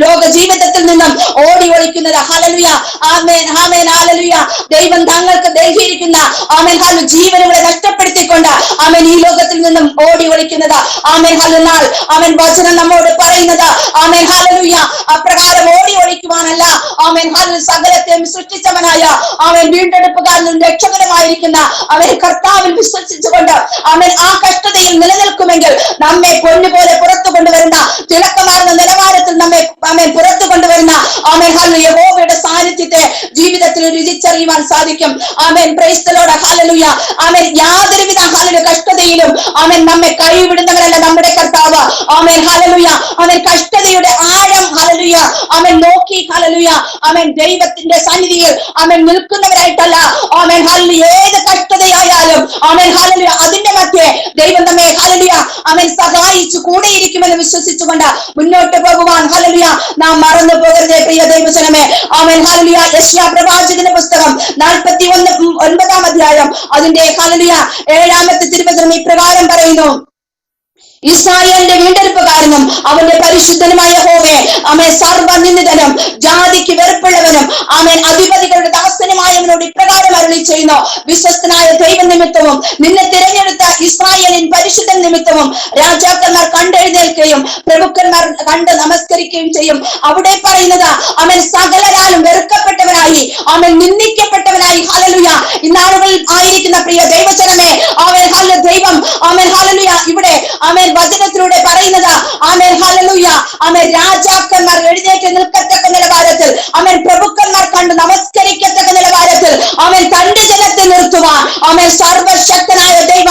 ലോക ജീവിതത്തിൽ നിന്നും ഓടി ഒളിക്കുന്നത്. ഹല്ലേലൂയ ആമേൻ ആമേൻ ഹല്ലേലൂയ ദൈവം തങ്ങൾക്ക് നൽകിയിരിക്കുന്ന ആമേൻ ഹല്ലേലൂയ ജീവനുകളെ നഷ്ടപ്പെടുത്തിക്കൊണ്ട് അവൻ ഈ ലോകത്തിൽ നിന്നും ഓടി ഒളിക്കുന്നത്. ആമേൻ ഹല്ലേലൂയ അവൻ വചനം നമ്മോട് പറയുന്നത് ആമേൻ ഹല്ലേലൂയ അപ്രകാരം ഓടി ഒളിക്കുവാനല്ല, ആമേൻ ഹല്ലേലൂയ സകലത്തെയും സൃഷ്ടിച്ചവനായ അവൻ വീണ്ടെടുപ്പുകാരനും രക്ഷകനുമായിരിക്കുന്ന അവൻ കർത്താവിൽ വിശ്വസിച്ചുകൊണ്ട് അവൻ ആ കഷ്ടതയിൽ നിലനിൽക്കുമെങ്കിൽ നമ്മെ പൊന്നുപോലെ പുറത്തു കൊണ്ടുവരുന്ന തിളക്കമാർന്ന നിലവാരത്തിൽ നമ്മെ അവൻ പുറത്തു കൊണ്ടുവരുന്ന ആമേൻ ഹല്ലേലൂയ യഹോവയുടെ സാന്നിധ്യത്തെ ജീവിതത്തിൽ രുചിച്ചറിയുവാൻ സാധിക്കും. ആമേൻ പ്രൈസ് ദി ലോർഡ് ഹല്ലേലൂയ ആമേൻ. യാതൊരുവിധ ഹല്ലേലൂയ കഷ്ടതയിലും അവൻ നമ്മെ കൈവിടുന്നവരല്ല നമ്മുടെ കർത്താവ്. ആമേൻ ഹല്ലേലൂയ അവൻ കഷ്ടതയുടെ ആഴം ഹല്ലേലൂയ അവൻ നോക്കി ഹല്ലേലൂയ അവൻ ദൈവത്തിന്റെ സന്നിധിയിൽ അവൻ നിൽക്കുന്നവരായിട്ടല്ല ആമേൻ ഹല്ലേലൂയ ഏത് കഷ്ടതയായാലും ആമേൻ ഹല്ലേലൂയ അതിന്റെ മധ്യേ ദൈവം നമ്മെ ഹല്ലേലൂയ അവൻ സഹായിച്ചു കൂടെയിരിക്കുമെന്ന് വിശ്വസിച്ചുകൊണ്ട് മുന്നോട്ട് പോകുവാൻ ഹല്ലേലൂയ നാം മറന്നു പോകരുതേ പ്രിയ ദൈവജനമേ. ആമേൻ ഹല്ലേലൂയ യെശയ്യാ പ്രവാചകന്റെ പുസ്തകം 49-ാം അധ്യായം അതിന്റെ ഹല്ലേലൂയ 7-ാമത്തെ തിരുവചനം ഇപ്രകാരം പറയുന്നു, ഇസ്രായേലിന്റെ വീണ്ടെടുപ്പുകാരനും അവന്റെ പരിശുദ്ധനുമായ യഹോവേ അവൻ സർവ്വനിന്ദിതനും ജാതിക്ക് വെറുപ്പുള്ളവനും അവൻ അധിപതികളുടെ ദാസനുമായവനോട് ഇപ്രകാരം അരുളി ചെയ്യുന്നു, വിശ്വസ്തനായ ദൈവ നിമിത്തവും നിന്നെ തിരഞ്ഞെടുത്ത ഇസ്രായേലിൻ പരിശുദ്ധൻ നിമിത്തവും രാജാക്കന്മാർ കണ്ടെഴുന്നേൽക്കുകയും പ്രഭുക്കന്മാർ കണ്ട് നമസ്കരിക്കുകയും ചെയ്യും. അവിടെ പറയുന്നത് അവൻ സകലരാലും വെറുക്കപ്പെട്ടവനായി അവൻ നിന്ദിക്കപ്പെട്ടവനായി ഹല്ലേലൂയ ഇന്നാളുകളിൽ ആയിരിക്കുന്ന പ്രിയ ദൈവജനമേ അവൻ ഹല്ലേലൂയ ദൈവം അവൻ ഹല്ലേലൂയ ഇവിടെ അവൻ വചനത്തിലൂടെ പറയുന്നത് ആമേൻ ഹല്ലേലൂയ ആമേൻ രാജാക്കന്മാർ എഴുന്നേറ്റ് നിൽക്കത്തക്ക നിലവാരത്തിൽ അവൻ പ്രഭുക്കന്മാർ കണ്ട് നമസ്കരിക്കത്തക്ക നിലവാരത്തിൽ അവൻ തന്റെ ജനത്തെ നിർത്തുവാൻ അവൻ സർവശക്തനായ ദൈവം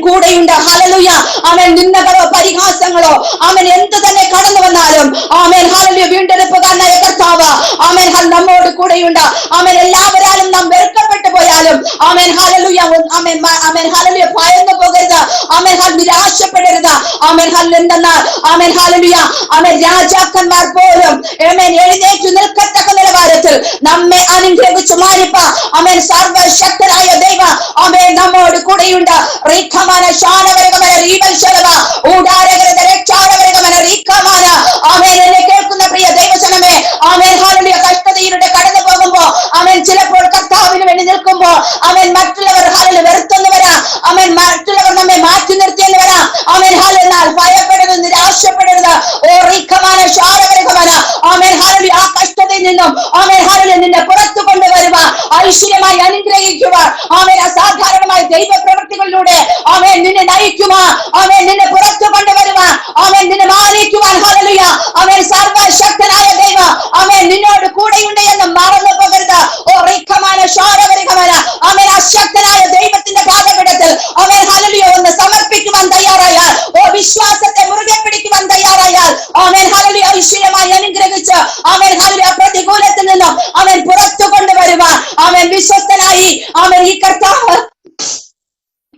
കൂടെയുണ്ട്. ഹല്ലേലൂയ. ആമേൻ നിന്ദകളോ പരിഹാസങ്ങളോ ആമേൻ എന്ത് തന്നെ കടന്നു വന്നാലും ആമേൻ ഹല്ലേലൂയ വീണ്ടെടുപ്പുകാരനായ കർത്താവ് ആമേൻ നമ്മോട് കൂടെയുണ്ട്. ആമേൻ എല്ലാവരാലും നാം വെറുക്കപ്പെട്ടു പോയാലും ആമേൻ ഹല്ലേലൂയ ആമേൻ ആമേൻ ഹല്ലേലൂയ ഭയന്നു പോകരുത്. ആമേൻ നിരാശപ്പെടരുത്. ആമേൻ എന്തെന്നാൽ ആമേൻ ഹല്ലേലൂയ ആമേൻ രാജാക്കന്മാർ പോലും ആമേൻ എഴുന്നേറ്റ് നിൽക്കത്തക്ക നിലവാരത്തിൽ നമ്മെ അനുഗ്രഹിച്ചു മാനിപ്പ ആമേൻ സർവശക്തനായ ദൈവം ആമേൻ നമ്മോട് കൂടെയുണ്ട്. റീഖമാന ശാനവരകമന റീവൽശലവ ഊടാരകരത രക്ഷാരവരകമന റീഖമാന. ആമേൻ എന്നെ കേൾക്കുന്ന പ്രിയ ദൈവജനമേ, ആമേൻ ഹല്ലേലൂയ കഷ്ടതയിലൂടെ കടന്നു പോകുമ്പോ ആമേൻ ചിലപ്പോൾ കർത്താവിന് വേണ്ടി നിൽക്കുമ്പോ ആമേൻ മറ്റുള്ളവർ ഹല്ലേലൂയ വെറുത്തെന്ന് വരാം. ആമേൻ മറ്റുള്ളവർ നമ്മെ മാറ്റി നിർത്തിയെന്ന് വരാം. ആമേൻ ഹല്ലേലൂയ ഭയപ്പെടരുത്, നിരാശപ്പെടരുത്. ഓ റീഖമാന ശാനവരകമന ആമേൻ ഹല്ലേലൂയ ആ കഷ്ടതയിൽ നിന്നും ആമേൻ ഹല്ലേലൂയ നിന്നെ പുറത്തു കൊണ്ടുവരുവാൻ, ഐശ്വര്യമായി അനുഗ്രഹിക്കുവാൻ, ആമേൻ അസാധാരണമായ ദൈവ പ്രവൃത്തികളിലൂടെ ആമേൻ നിന്നെ നയിക്കുവാൻ, ആമേൻ നിന്നെ പുറത്തു കൊണ്ടുവരുവാൻ, ആമേൻ നിന്നെ മാനിക്കുവാൻ ഹല്ലേലൂയ ആമേൻ സർവശക്തനായ ദൈവം ആമേൻ നിന്നോട് കൂടെയുണ്ട് എന്ന് മറന്നു പോകരുത്. ഓ റീഖമാന ശാനവരകമന ആമേൻ അശക്തനായ ദൈവത്തിന്റെ പാദപീഠത്തിൽ ആമേൻ ഹല്ലേലൂയ ഒന്ന് സമർപ്പിക്കുവാൻ തയ്യാറായാൽ, ഓ വിശ്വാസത്തെ മുറുകെ പിടിക്കുവാൻ തയ്യാറായാൽ ആമേൻ ഹല്ലേലൂയ ഐശ്വര്യമായി അനുഗ്രഹിച്ച് ആമേൻ ഹല്ലേലൂയ പ്രതികൂലത്തിൽ നിന്നും ആമേൻ പുറത്തു കൊണ്ടുവരുവാൻ ആമേൻ വിശ്വസ്തനായി ആമേൻ ഈ കർത്താവ്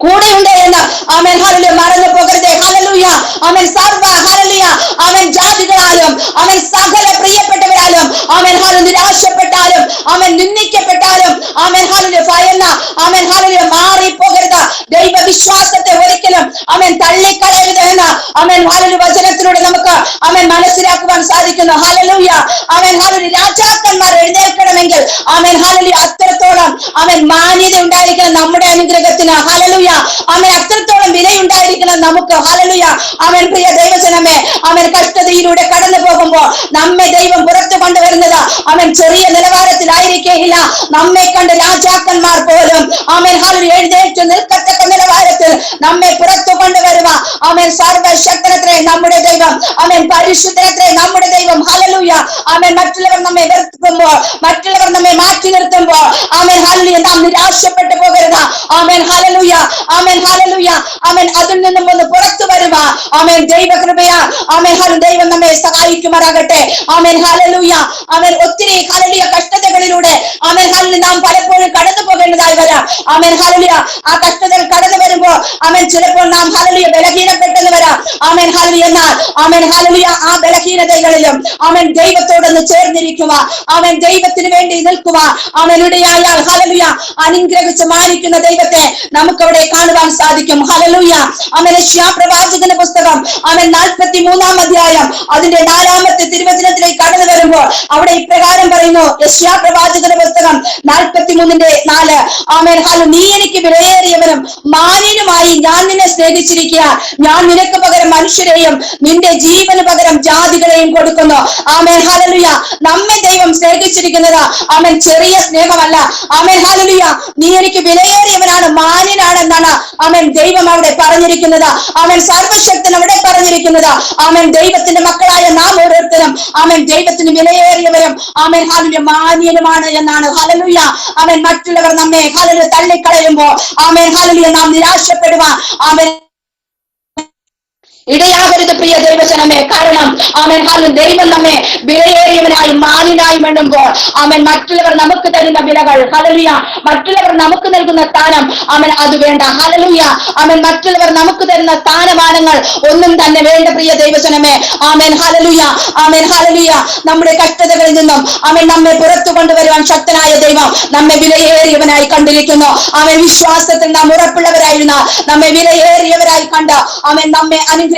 കൂടെയുണ്ട് എന്ന് ആമേൻ ഹല്ലേലൂയ മറന്നു പോകരുതേ. ഹല്ലേലൂയ ആമേൻ സർവ ഹല്ലേലൂയ ആമേൻ ജാതികളാലും ആമേൻ സകല പ്രിയപ്പെട്ടവരാലും ആമേൻ ഹല്ലേലൂയ നിരാശപ്പെട്ടാലും ആമേൻ നിന്ദിക്കപ്പെട്ടാലും ആമേൻ ഹല്ലേലൂയ ഭയന്ന ആമേൻ ഹല്ലേലൂയ മാറി പോകരുത്. ദൈവ വിശ്വാസത്തെ ഒരിക്കലും ആമേൻ തള്ളിക്കളയരുത് എന്ന് ആമേൻ ഹല്ലേലൂയ വചനത്തിലൂടെ നമുക്ക് ആമേൻ മനസ്സിലാക്കുവാൻ സാധിക്കുന്നു. ഹല്ലേലൂയ ആമേൻ ഹല്ലേലൂയ രാജാക്കന്മാർ എഴുന്നേൽക്കണമെങ്കിൽ ആമേൻ ഹല്ലേലൂയ അത്രത്തോളം ആമേൻ മാന്യത ഉണ്ടായിരിക്കണം നമ്മുടെ അനുഗ്രഹത്തിന്. ഹല്ലേലൂയ ആമേൻ അത്രത്തോളം വിലയുണ്ടായിരിക്കണം നമുക്ക്. ഹല്ലേലൂയ ആമേൻ പ്രിയ ദൈവജനമേ, ആമേൻ കഷ്ടതയിലൂടെ കടന്നു പോകുമ്പോ നമ്മെ ദൈവം പുറത്തു കൊണ്ടുവരുന്നത് ആമേൻ ചെറിയ നിലവാരത്തിലായിരിക്കുകയില്ല. നമ്മെ കണ്ട് രാജാക്കന്മാർ പോലും ആമേൻ ഹല്ലേലൂയ എഴുന്നേറ്റ് നിൽക്കത്തക്ക നിലവാരത്തിൽ നമ്മെ പുറത്തു കൊണ്ടുവരുക ആമേൻ സർവശക്തനത്രേ നമ്മുടെ ദൈവം. ആമേൻ പരിശുദ്ധനത്രേ നമ്മുടെ ദൈവം. ഹല്ലേലൂയ ആമേൻ മറ്റുള്ളവർ നമ്മെ വെറുക്കുമ്പോൾ, മറ്റുള്ളവർ നമ്മെ മാറ്റി നിർത്തുമ്പോൾ ആമേൻ ഹല്ലേലൂയ നാം നിരാശപ്പെട്ടു പോകരുത്. ആമേൻ ഹല്ലേലൂയ ആമേൻ ഹല്ലേലൂയ ആമേൻ അതിൽ നിന്നും ഒന്ന് പുറത്തു വരുക. ആമേൻ ദൈവകൃപയാ ആമേൻ ഹല്ലേലൂയ ദൈവം നമ്മെ സഹായിക്കുമാറാകട്ടെ. ആമേൻ ഹല്ലേലൂയ ആമേൻ ഒത്തിരി ഹല്ലേലൂയ കഷ്ടതകളിലൂടെ ആമേൻ ഹല്ലേലൂയ നാം പലപ്പോഴും കടന്നു പോകേണ്ടതായി വരാം. ആമേൻ ഹല്ലേലൂയ ആ കഷ്ടതകൾ കടന്നു വരുമ്പോ ആമേൻ ചിലപ്പോൾ നാം ഹല്ലേലൂയ ബലഹീനപ്പെട്ടെന്ന് വരാം. ആമേൻ ഹല്ലേലൂയ എന്നാൽ ആമേൻ ഹല്ലേലൂയ ആ ബലഹീനതകളിലും ആമേൻ ദൈവത്തോടൊന്ന് ചേർന്നിരിക്കുക. ആമേൻ ദൈവത്തിന് വേണ്ടി നിൽക്കുക. ആമേൻ ഇടയായാൽ ഹല്ലേലൂയ അനുഗ്രഹിച്ച് മാനിക്കുന്ന ദൈവത്തെ നമുക്ക് അവിടെ കാണുവാൻ സാധിക്കും. ഹല്ലേലൂയ ആമേൻ യെശയ്യാ പ്രവാചകന്റെ പുസ്തകം ആമേൻ 43-ാം അധ്യായം അതിന്റെ 4-ാമത്തെ തിരുവചനത്തിലേക്ക് കടന്നു വരുമ്പോൾ അവിടെ ഇപ്രകാരം പറയുന്നു. യെശയ്യാ പ്രവാചകന്റെ പുസ്തകം 43:4 ആമേൻ ഹല്ലേലൂയ നീ എനിക്ക് വിലയേറിയവനും മാന്യനുമായി ഞാൻ നിന്നെ സ്നേഹിച്ചിരിക്കുക. ഞാൻ നിനക്ക് പകരം മനുഷ്യരെയും നിന്റെ ജീവന് പകരം ജാതികളെയും കൊടുക്കുന്നു. ആമേൻ ഹല്ലേലൂയ നമ്മെ ദൈവം സ്നേഹിച്ചിരിക്കുന്നത് ആമേൻ ചെറിയ സ്നേഹമല്ല. ആമേൻ ഹല്ലേലൂയ നീ എനിക്ക് വിലയേറിയവനാണ്, മാന്യനാണ് എന്നാണ് ആമേൻ ദൈവം അവിടെ പറഞ്ഞിരിക്കുന്നത്. ആമേൻ സർവശക്തൻ അവിടെ പറഞ്ഞിരിക്കുന്നത്. ആമേൻ ദൈവത്തിന്റെ മക്കളായ നാം ഓരോരുത്തരും ആമേൻ ദൈവത്തിന് വിലയേറിയവരും ആമേൻ ഹല്ലേലൂയ മാന്യനുമാണ് എന്നാണ്. ഹല്ലേലൂയ ആമേൻ മറ്റുള്ളവർ നമ്മെ ഹല്ലേലൂയ തള്ളിക്കളയുമ്പോൾ ആമേൻ ഹല്ലേലൂയ നാം നിരാശപ്പെടുക ആമേൻ ഇടയാകരുത് പ്രിയ ദൈവജനമേ. കാരണം ആമേൻ ഹല്ലേലൂയ ദൈവം നമ്മെ വിലയേറിയവനായി മാന്യനായി വേണ്ടുമ്പോൾ ആമേൻ മറ്റുള്ളവർ നമുക്ക് തരുന്ന വിലകൾ ഹല്ലേലൂയ മറ്റുള്ളവർ നമുക്ക് നൽകുന്ന സ്ഥാനം ആമേൻ അത് വേണ്ട. ഹല്ലേലൂയ ആമേൻ മറ്റുള്ളവർ നമുക്ക് തരുന്ന സ്ഥാനമാനങ്ങൾ ഒന്നും തന്നെ വേണ്ട പ്രിയ ദൈവജനമേ. ആമേൻ ഹല്ലേലൂയ ആമേൻ ഹല്ലേലൂയ നമ്മുടെ കഷ്ടതകളിൽ നിന്നും ആമേൻ നമ്മെ പുറത്തു കൊണ്ടുവരുവാൻ ശക്തനായ ദൈവം നമ്മെ വിലയേറിയവനായി കണ്ടിരിക്കുന്നു. ആമേൻ വിശ്വാസത്തിൽ നാം ഉറപ്പുള്ളവരായിരുന്ന നമ്മെ വിലയേറിയവരായി കണ്ട് ആമേൻ നമ്മെ അനുഗ്രഹിക്കുന്ന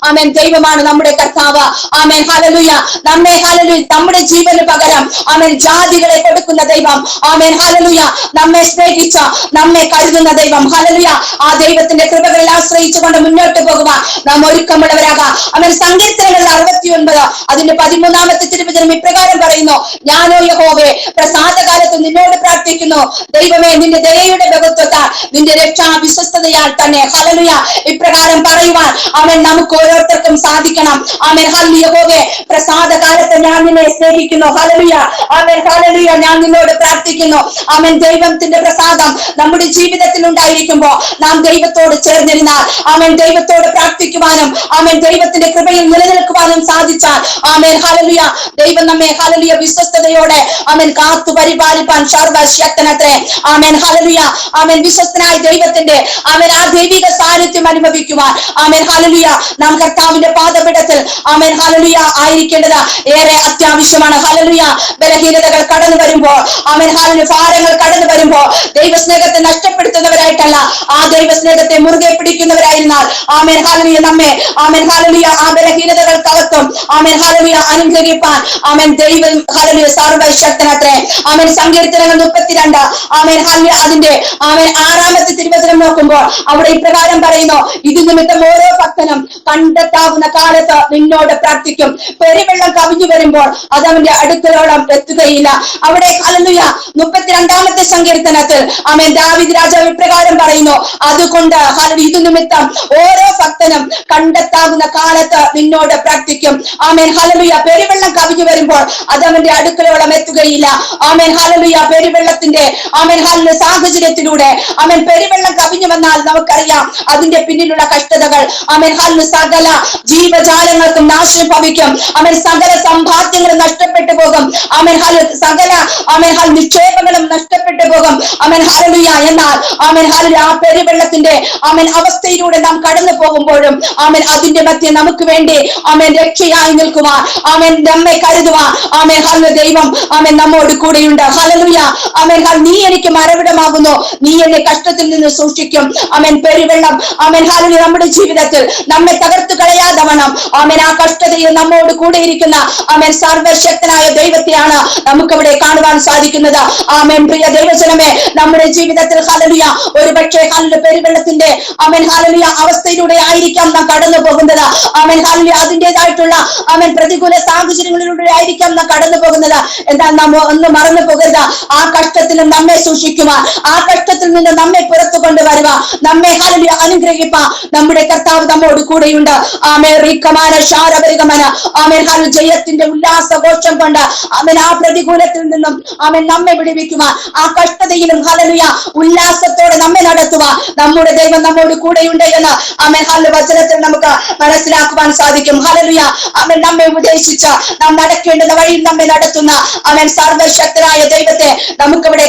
ആമേൻ ദൈവമാണ് നമ്മുടെ കർത്താവ്. ആമേൻ ഹല്ലേലൂയ നമ്മെ ഹല്ലേലൂയ നമ്മുടെ ജീവന് പകരം ആമേൻ ജാതികളെ കൊടുക്കുന്ന ദൈവം. ആമേൻ ഹല്ലേലൂയ നമ്മെ സ്നേഹിച്ച നമ്മെ കരുതുന്ന ദൈവം. ഹല്ലേലൂയ ആ ദൈവത്തിന്റെ കൃപകളിൽ ആശ്രയിച്ചുകൊണ്ട് മുന്നോട്ട് പോകുക നാം ഒരുക്കമുള്ളവരാകാം. ആമേൻ സങ്കീർത്തനങ്ങൾ 69 അതിന്റെ 13-ാമത്തെ തിരുവചനം ഇപ്രകാരം പറയുന്നു. ഞാനോ യഹോവേ പ്രസാദകാലത്ത് നിന്നോട് പ്രാർത്ഥിക്കുന്നു. ദൈവമേ നിന്റെ ദയയുടെ ബഹുത്വത്താൽ നിന്റെ രക്ഷാ വിശ്വസ്തതയാൽ തന്നെ ഹല്ലേലൂയ ഇപ്രകാരം പറയുവാൻ അവൻ നമുക്ക് ഓരോരുത്തർക്കും സാധിക്കണം. Amen hallelujah. യഹോവേ, പ്രസാദ കാലത്ത് ഞാൻ നിന്നെ സ്നേഹിക്കുന്നു. ഹല്ലേലൂയ. ആമേൻ ഹല്ലേലൂയ. ഞാൻ നിന്നോട് പ്രാർത്ഥിക്കുന്നു. ആമേൻ ദൈവത്തിന്റെ പ്രസാദം നമ്മുടെ ജീവിതത്തിൽ ഉണ്ടായിരിക്കുമ്പോൾ നാം ദൈവത്തോട് ചേർന്നിരുന്നാൽ, ആമേൻ ദൈവത്തോട് പ്രാർത്ഥിക്കുവാനും ആമേൻ ദൈവത്തിന്റെ കൃപയിൽ നിലനിൽക്കുവാനും സാധിച്ചാൽ, ആമേൻ ഹല്ലേലൂയ, ദൈവം നമ്മെ ഹല്ലേലൂയ വിശ്വസ്തയോടെ ആമേൻ കാത്തു പരിപാലിപ്പാൻ സർവശക്തനത്രേ. ആമേൻ ഹല്ലേലൂയ. ആമേൻ വിശ്വസ്തനായ ദൈവത്തിന്റെ ആമേൻ ആ ദൈവിക സാന്നിധ്യം അനുഭവിക്കുവാൻ ആമേൻ ഹല്ലേലൂയ നാം കർത്താവിന്റെ പാദപീഠത്തിൽ ആമേൻ ഹല്ലേലൂയ ആയിരിക്കേണ്ടത് ഏറെ അത്യാവശ്യമാണ്. ഹല്ലേലൂയ. ബലഹീനതകൾ കടന്നു വരുമ്പോൾ, ആമേൻ ഹല്ലേലൂയ ഭാരങ്ങൾ കടന്നു വരുമ്പോൾ ദൈവസ്നേഹത്തെ നഷ്ടപ്പെടുത്തുന്നവരായിട്ടല്ല, ആ ദൈവസ്നേഹത്തെ മുറുകെ പിടിക്കുന്നവരായിരുന്നാൽ ആമേൻ ഹല്ലേലൂയ നമ്മെ ആമേൻ ഹല്ലേലൂയ ആ ബലഹീനതകൾക്കകത്തും ആമേൻ ഹല്ലേലൂയ അനുഗ്രഹിപ്പാൻ ആമേൻ ദൈവം ഹല്ലേലൂയ സർവശക്തനത്രേ. ആമേൻ സങ്കീർത്തനങ്ങൾ 32 ആമേൻ ഹല്ലേലൂയ അതിന്റെ ആമേൻ 6-ാമത്തെ തിരുവചനം നോക്കുമ്പോൾ അവിടെ ഇപ്രകാരം പറയുന്നു, ഇത് നിമിത്തം ഓരോ ഭക്തനും കണ്ടെത്താവുന്ന കാലത്ത് നിന്നോട് പ്രാർത്ഥിക്കും. പെരുവെള്ളം കവിഞ്ഞു വരുമ്പോൾ അത് അവന്റെ അടുക്കലോളം എത്തുകയില്ല. അവിടെ ഹല്ലേലൂയ 32-ാമത്തെ സങ്കീർത്തനത്തിൽ ആമേൻ ദാവീദ് രാജാവ് ഇപ്രകാരം പറയുന്നു, അതുകൊണ്ട് ഇത് നിമിത്തം ഓരോ ഭക്തനും കണ്ടെത്താവുന്ന കാലത്ത് നിന്നോട് പ്രാർത്ഥിക്കും. Amen hallelujah. പെരുവെള്ളം കവിഞ്ഞു വരുമ്പോൾ അത് അവന്റെ അടുക്കലോളം എത്തുകയില്ല. Amen hallelujah. പെരുവെള്ളത്തിന്റെ ആമേൻ ഹല്ലേലൂയ സാഹചര്യത്തിലൂടെ ആമേൻ പെരുവെള്ളം കവിഞ്ഞു വന്നാൽ നമുക്കറിയാം അതിന്റെ പിന്നിലുള്ള കഷ്ടതകൾ. ആമേൻ ഹല്ലേലൂയ സകല ജീവജാലങ്ങൾക്കും നാശം ഭവിക്കും. ആമേൻ സകല സമ്പാദ്യങ്ങളും നഷ്ടപ്പെട്ടു പോകും. ആമേൻ ഹല്ലേലൂയ സകല ആമേൻ ഹല്ലേലൂയ നിക്ഷേപങ്ങളും നഷ്ടപ്പെട്ടു പോകും. Amen hallelujah. എന്നാൽ ആമേൻ ഹല്ലേലൂയ ആ പെരുവെള്ളത്തിന്റെ ആമേൻ അവസ്ഥയിലൂടെ നാം കടന്നു പോകുമ്പോഴും ആമേൻ അതിന്റെ മധ്യ നമുക്ക് വേണ്ടി ആമേൻ രക്ഷയായി നിൽക്കുവാൻ, ആമേൻ നമ്മെ കരുതുവാൻ ആമേൻ ഹല്ലേലൂയ ദൈവം ആമേൻ നമ്മോട് കൂടെയുണ്ട്. ഹല്ലേലൂയ. ആമേൻ നീ എനിക്ക് മറവിടമാകുന്നു, നീ എന്നെ കഷ്ടത്തിൽ നിന്ന് സൂക്ഷിക്കും. ആമേൻ പെരുവെള്ളം ആമേൻ ഹല്ലേലൂയ നമ്മുടെ ജീവിതത്തിൽ നമ്മെ തകർത്തു കളയാതെ വണ്ണം ആമേൻ ആ കഷ്ടതയിൽ നമ്മോട് കൂടെ ഇരിക്കുന്ന ആമേൻ സർവശക്തനായ ദൈവത്തെയാണ് നമുക്കവിടെ കാണുവാൻ സാധിക്കുന്നത്. ആമേൻ പ്രിയ ദൈവജനമേ, നമ്മുടെ ജീവിതത്തിൽ ഹല്ലേലൂയ ഒരുപക്ഷെ ഹല്ലേലൂയ പെരുവെള്ളത്തിന്റെ ആമേൻ ഹല്ലേലൂയ അവസ്ഥയിലൂടെ ആയിരിക്കാം നാം കടന്നു പോകുന്നത്. ആമേൻ ഹല്ലേലൂയ അതിൻ്റെതായിട്ടുള്ള ആമേൻ പ്രതികൂല സാഹചര്യങ്ങളിലൂടെ ആയിരിക്കാം നാം കടന്നു പോകുന്നത്. എന്നാൽ നാം ഒന്ന് മറന്നു പോകരുത്, ആ കഷ്ടത്തിലും നമ്മെ സൂക്ഷിക്കുവാൻ, ആ കഷ്ടത്തിൽ നിന്ന് നമ്മെ പുറത്തു കൊണ്ടുവരുവാൻ, നമ്മെ ഹല്ലേലൂയ അനുഗ്രഹിപ്പാൻ നമ്മുടെ കർത്താവ് നമ്മോട് കൂടെയുണ്ട്. ആമേൻ റിക്കമാന ശാരപരികമന ആമേൻ ഹല്ലേലൂയ ജയത്തിന്റെ ഉല്ലാസഘോഷം കൊണ്ട് ആമേൻ ആ പ്രതികൂലത്തിൽ നിന്നും ആമേൻ നമ്മെ വിടുവിക്കുവാൻ, ആ കഷ്ടതയിലും ഹല്ലേലൂയ ഉല്ലാസത്തോടെ നമ്മെ നടത്തുവാൻ നമ്മുടെ ദൈവം നമ്മോട് കൂടെയുണ്ട് എന്ന് ആമേൻ ഹല്ലേലൂയ വചനത്തിൽ നമുക്ക് മനസ്സിലാക്കുവാൻ സാധിക്കും. ഹല്ലേലൂയ. ആമേൻ നമ്മെ ഉപദേശിച്ച നാം നടക്കേണ്ടുന്ന വഴിയിൽ നമ്മെ നടത്തുന്ന ആമേൻ സർവശക്തനായ ദൈവത്തെ നമുക്കിവിടെ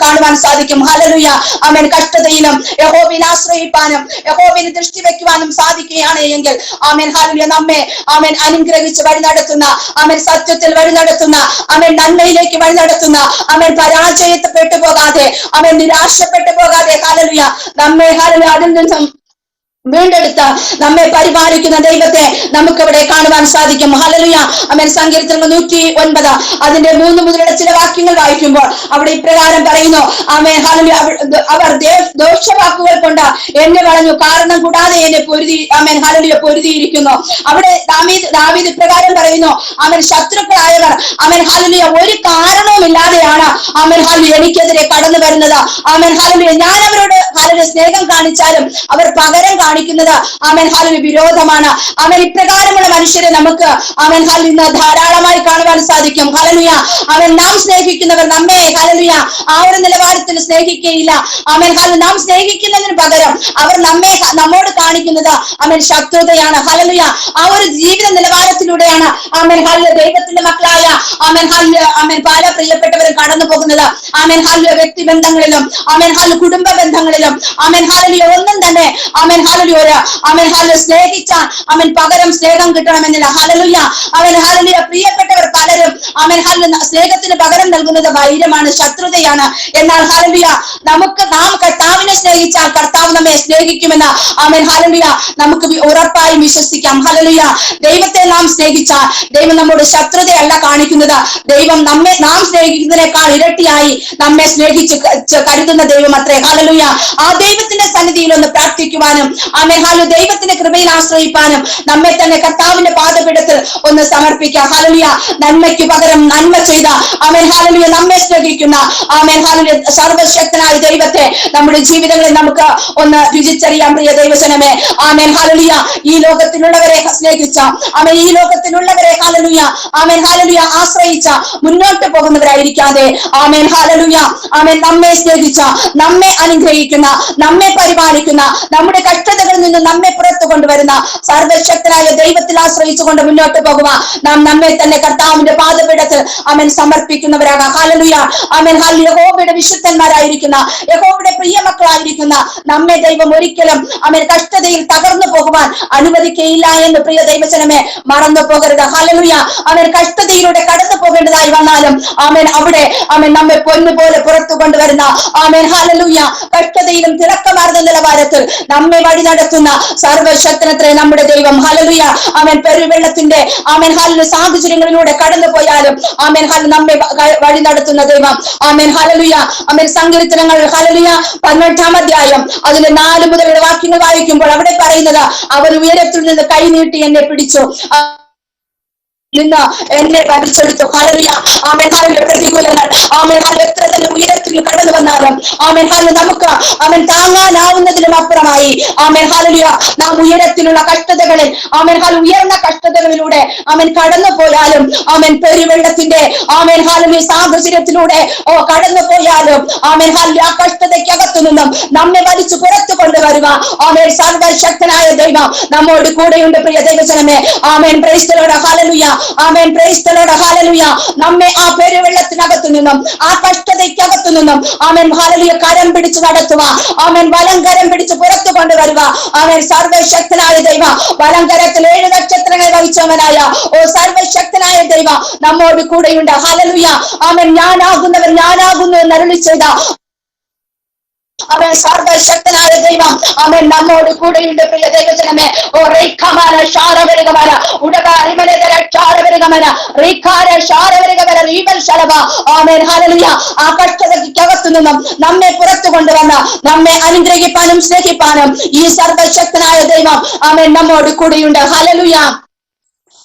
കാണുവാൻ സാധിക്കും. ഹല്ലേലൂയ. ആമേൻ കഷ്ടതയിലും യഹോവയെ ആശ്രയിപ്പാനും യഹോവയെ ദൃഷ്ടി വെക്കുവാനും സാധിക്കുകയാണ് എങ്കിൽ ആമേൻ ഹല്ലേലൂയ നമ്മെ ആമേൻ അനുഗ്രഹിച്ച് വഴി നടത്തുന്ന, ആമേൻ സത്യത്തിൽ വഴി നടത്തുന്ന, ആമേൻ നന്മയിലേക്ക് വഴി നടത്തുന്ന, ആമേൻ പരാജയപ്പെട്ടു പോകാതെ ആമേൻ നിരാശപ്പെട്ടു പോകാതെ ഹല്ലേലൂയ നമ്മെ ഹല്ലേലൂയ അതിൽ നിന്നും വീണ്ടെടുത്ത് നമ്മെ പരിപാലിക്കുന്ന ദൈവത്തെ നമുക്കവിടെ കാണുവാൻ സാധിക്കും. ഹല്ലേലൂയ. ആമേൻ സങ്കീർത്തനം 109 അതിന്റെ 3 മുതലുള്ള ചില വാക്യങ്ങൾ വായിക്കുമ്പോൾ അവിടെ ഇപ്രകാരം പറയുന്നു, ആമേൻ ഹല്ലേലൂയ അവർ ദോഷവാക്കുകൾ കൊണ്ട് എന്നെ വളഞ്ഞു, കാരണം കൂടാതെ എന്നെ പൊരുതി ആമേൻ ഹല്ലേലൂയ പൊരുതിയിരിക്കുന്നു. അവിടെ ദാവീദ് ഇപ്രകാരം പറയുന്നു, ആമേൻ ശത്രുക്കളായവർ ആമേൻ ഹല്ലേലൂയ ഒരു കാരണവുമില്ലാതെയാണ് ആമേൻ ഹല്ലേലൂയ എനിക്കെതിരെ കടന്നു വരുന്നത്. ആമേൻ ഹല്ലേലൂയ ഞാൻ അവരോട് ഹല്ലേലൂയ സ്നേഹം കാണിച്ചാലും അവർ പകരം കാണിക്കുന്നത് ആമേൻ ഹല്ലേലൂയ വിരോധമാണ്. ആമേൻ ഇപ്രകാരമുള്ള മനുഷ്യരെ നമുക്ക് ആമേൻ ഹല്ലേലൂയ ഇന്ന് ധാരാളമായി കാണുവാൻ സാധിക്കും. ഹല്ലേലൂയ. ആമേൻ നാം സ്നേഹിക്കുന്നവർ നമ്മെ ഹല്ലേലൂയ ആ ഒരു നിലവാരത്തിൽ സ്നേഹിക്കുകയില്ല. ആമേൻ ഹല്ലേലൂയ നാം സ്നേഹിക്കുന്നതിന് പകരം അവർ നമ്മോട് കാണിക്കുന്നത് ആമേൻ ശത്രുതയാണ്. ഹല്ലേലൂയ. ആ ഒരു ജീവിത നിലവാരത്തിലൂടെയാണ് ആമേൻ ഹല്ലേലൂയ ദൈവത്തിന്റെ മക്കളായ ആമേൻ ഹല്ലേലൂയ ആമേൻ പല പ്രിയപ്പെട്ടവരും കടന്നു പോകുന്നത്. ആമേൻ ഹല്ലേലൂയ വ്യക്തിബന്ധങ്ങളിലും ആമേൻ ഹല്ലേലൂയ കുടുംബ ബന്ധങ്ങളിലും ആമേൻ ഹല്ലേലൂയ ഒന്നും തന്നെ ആമേൻ ഹല്ലേലൂയ ആമേൻ ഹല്ലേലൂയ സ്നേഹിച്ച ആമേൻ പകരം സ്നേഹം കിട്ടണമെന്നില്ല. ഹല്ലേലൂയ. ആമേൻ ഹല്ലേലൂയ പ്രിയപ്പെട്ടവർ പലരും ആമേൻ ഹല്ലേലൂയ സ്നേഹത്തിന് പകരം നൽകുന്നത് വൈരമാണ്, ശത്രുതയാണ്. എന്നാൽ ഹല്ലേലൂയ നാം കർത്താവിനെ സ്നേഹിച്ചാൽ കർത്താവ് നമ്മെ സ്നേഹിക്കുമെന്ന് ആമേൻ ഹല്ലേലൂയ നമുക്ക് ഉറപ്പായും വിശ്വസിക്കാം. ഹല്ലേലൂയ. ദൈവത്തെ നാം സ്നേഹിച്ചാൽ ദൈവം നമ്മോട് ശത്രുതയല്ല കാണിക്കുന്നത്. ദൈവം നാം സ്നേഹിക്കുന്നതിനേക്കാൾ ഇരട്ടിയായി നമ്മെ സ്നേഹിച്ച് കരുതുന്ന ദൈവം അത്രേ. ഹല്ലേലൂയ. ആ ദൈവത്തിന്റെ സന്നിധിയിൽ ഒന്ന് പ്രാർത്ഥിക്കുവാനും ആമേൻ ഹാലു ദൈവത്തിന്റെ കൃപയിൽ ആശ്രയിപ്പാനും നമ്മെ തന്നെ കർത്താവിന്റെ പാദപീഠത്തിൽ ഒന്ന് സമർപ്പിക്കാം. ഹല്ലേലൂയ. നന്മയ്ക്ക് പകരം നന്മ ചെയ്ത ആമേൻ ഹാലൂയ നമ്മെ സ്നേഹിക്കുന്ന ആമേൻ ഹാലൂയ സർവശക്തനായ ദൈവത്തെ നമ്മുടെ ജീവിതങ്ങളിൽ നമുക്ക് ഒന്ന് രുചിച്ചറിയാം. പ്രിയ ദൈവജനമേ, ആമേൻ ഹാലൂയ ഈ ലോകത്തിലുള്ളവരെ സ്നേഹിച്ച ആമേൻ ഈ ലോകത്തിലുള്ളവരെ ഹാലൂയ ആമേൻ ഹാലൂയ ആശ്രയിച്ച മുന്നോട്ട് പോകുന്നവരായിരിക്കാതെ ആമേൻ ഹാലൂയ ആമേൻ നമ്മെ സ്നേഹിച്ച നമ്മെ അനുഗ്രഹിക്കുന്ന നമ്മെ പരിപാലിക്കുന്ന നമ്മുടെ കഷ്ടതകളിൽ നിന്ന് നമ്മെ പുറത്തു കൊണ്ടുവരുന്ന സർവശക്തനായ ദൈവത്തിൽ ആശ്രയിച്ചുകൊണ്ട് മുന്നോട്ട് പോകുക. നാം നമ്മെ തന്നെ കർത്താവിന്റെ പാദപീഠത്തിൽ ആമേൻ സമർപ്പിക്കുന്നവരാകാം. ഹല്ലേലൂയ. ആമേൻ ഹാലൂയ. യഹോവയുടെ വിശുദ്ധന്മാരായിരിക്കുന്ന യഹോവയുടെ പ്രിയമക്കളായിരിക്കുന്ന നമ്മെ ദൈവം ഒരിക്കലും ആമേൻ കഷ്ടതയിൽ തകർന്നു പോകുവാൻ അനുവദിക്കയില്ല എന്ന് പ്രിയ ദൈവജനമേ മറന്നു പോകരുത്. ഹല്ലേലൂയ. ആമേൻ കഷ്ടതയിലൂടെ കടന്നു പോകേണ്ടതായി വന്നാലും ആമേൻ അവിടെ ആമേൻ നമ്മെ പൊന്നുപോലെ പുറത്തു കൊണ്ടുവരുന്ന ആമേൻ ഹല്ലേലൂയ കഷ്ടതയിലും തിളക്കമാർന്ന നിലവാരത്തിൽ നമ്മെ വഴി നടത്തുന്ന സർവശക്തനത്രേ നമ്മുടെ ദൈവം. ഹല്ലേലൂയ. ആമേൻ പെരുവെള്ളത്തിന്റെ ആമേൻ ഹല്ലേലൂയ സാഹചര്യങ്ങളിലൂടെ കടന്നു പോയാലും ആമേൻ ഹല്ലേലൂയ നമ്മെ വഴി നടത്തുന്ന ദൈവം. ആമേൻ ഹല്ലേലൂയ. ആമേൻ സങ്കീർത്തനങ്ങൾ ഹല്ലേലൂയ 18-ാം അധ്യായം അതിന്റെ 4 മുതലുള്ള വാക്യങ്ങൾ വായിക്കുമ്പോൾ അവിടെ പറയുന്നത് അവൻ ഉയരത്തിൽ നിന്ന് കൈ നീട്ടി എന്നെ പിടിച്ചു നിന്ന് എന്നെ വലിച്ചെടുത്തു. ഹല്ലേലൂയ. ആമേൻ ഹാലൂയ. പ്രതികൂലങ്ങൾ ആമേൻ ഹാലൂയ എത്ര തന്നെ ഉയരത്തിൽ കടന്നു വന്നാലും ആമേൻ ഹാലൂയ നമുക്ക് ആമേൻ താങ്ങാനാവുന്നതിലും അപ്പുറമായി ആമേൻ ഹാലൂയ നാം ഉയരത്തിലുള്ള കഷ്ടതകളിൽ ആമേൻ ഹാലൂയ ഉയർന്ന കഷ്ടതകളിലൂടെ ആമേൻ കടന്നു പോയാലും ആമേൻ പെരുവെള്ളത്തിന്റെ ആമേൻ ഹാലൂയ സാഹചര്യത്തിലൂടെ കടന്നു പോയാലും ആമേൻ ഹാലൂയ ആ കഷ്ടതയ്ക്കകത്തു നിന്നും നമ്മെ വലിച്ചു പുറത്തു കൊണ്ടുവരുക ആമേൻ സർവശക്തനായ ദൈവം നമ്മോട് കൂടെയുണ്ട്. പ്രിയ ദൈവജനമേ, ആമേൻ പ്രൈസ് ദി ലോർഡ്. ഹല്ലേലൂയ. ആമേൻ പ്രൈസ് ദി ലോർഡ്. ഹല്ലേലൂയ. നമ്മെ ആ പെരുവെള്ളത്തിനകത്തു നിന്നും ആ കഷ്ടതയ്ക്കകത്തു നിന്നും ആമേൻ ഹല്ലേലൂയ കരം പിടിച്ചു നടത്തുക. ആമേൻ വലം കരം പിടിച്ച് പുറത്തു കൊണ്ടുവരുക. ആമേൻ സർവശക്തനായ ദൈവം വലം കരത്തിൽ 7 നക്ഷത്രങ്ങൾ വഹിച്ചവനായ സർവശക്തനായ ദൈവം നമ്മോട് കൂടെയുണ്ട്. ഹല്ലേലൂയ. ആമേൻ ഞാനാകുന്നവൻ ഞാനാകുന്നു എന്ന് അരുളി ചെയ്ത അവൻ സർവശക്തനായ ദൈവം അവൻ നമ്മോട് കൂടെയുണ്ട്. പ്രിയ ദൈവജനമേ, ഓ റേഖമാന ഷാരവരുകമന ഉടക അരിമനതര ഷാരവരുകമന റീഖാര ഷാരവരുകമന റീബൽ ശലഭ ആമേൻ ഹല്ലേലൂയ. ആ കഷ്ടതയ്ക്കകത്തു നിന്നും നമ്മെ പുറത്തു കൊണ്ടുവന്ന നമ്മെ അനുഗ്രഹിപ്പാനും സ്നേഹിപ്പാനും ഈ സർവശക്തനായ ദൈവം ആമേൻ നമ്മോട് കൂടെയുണ്ട്. ഹല്ലേലൂയ.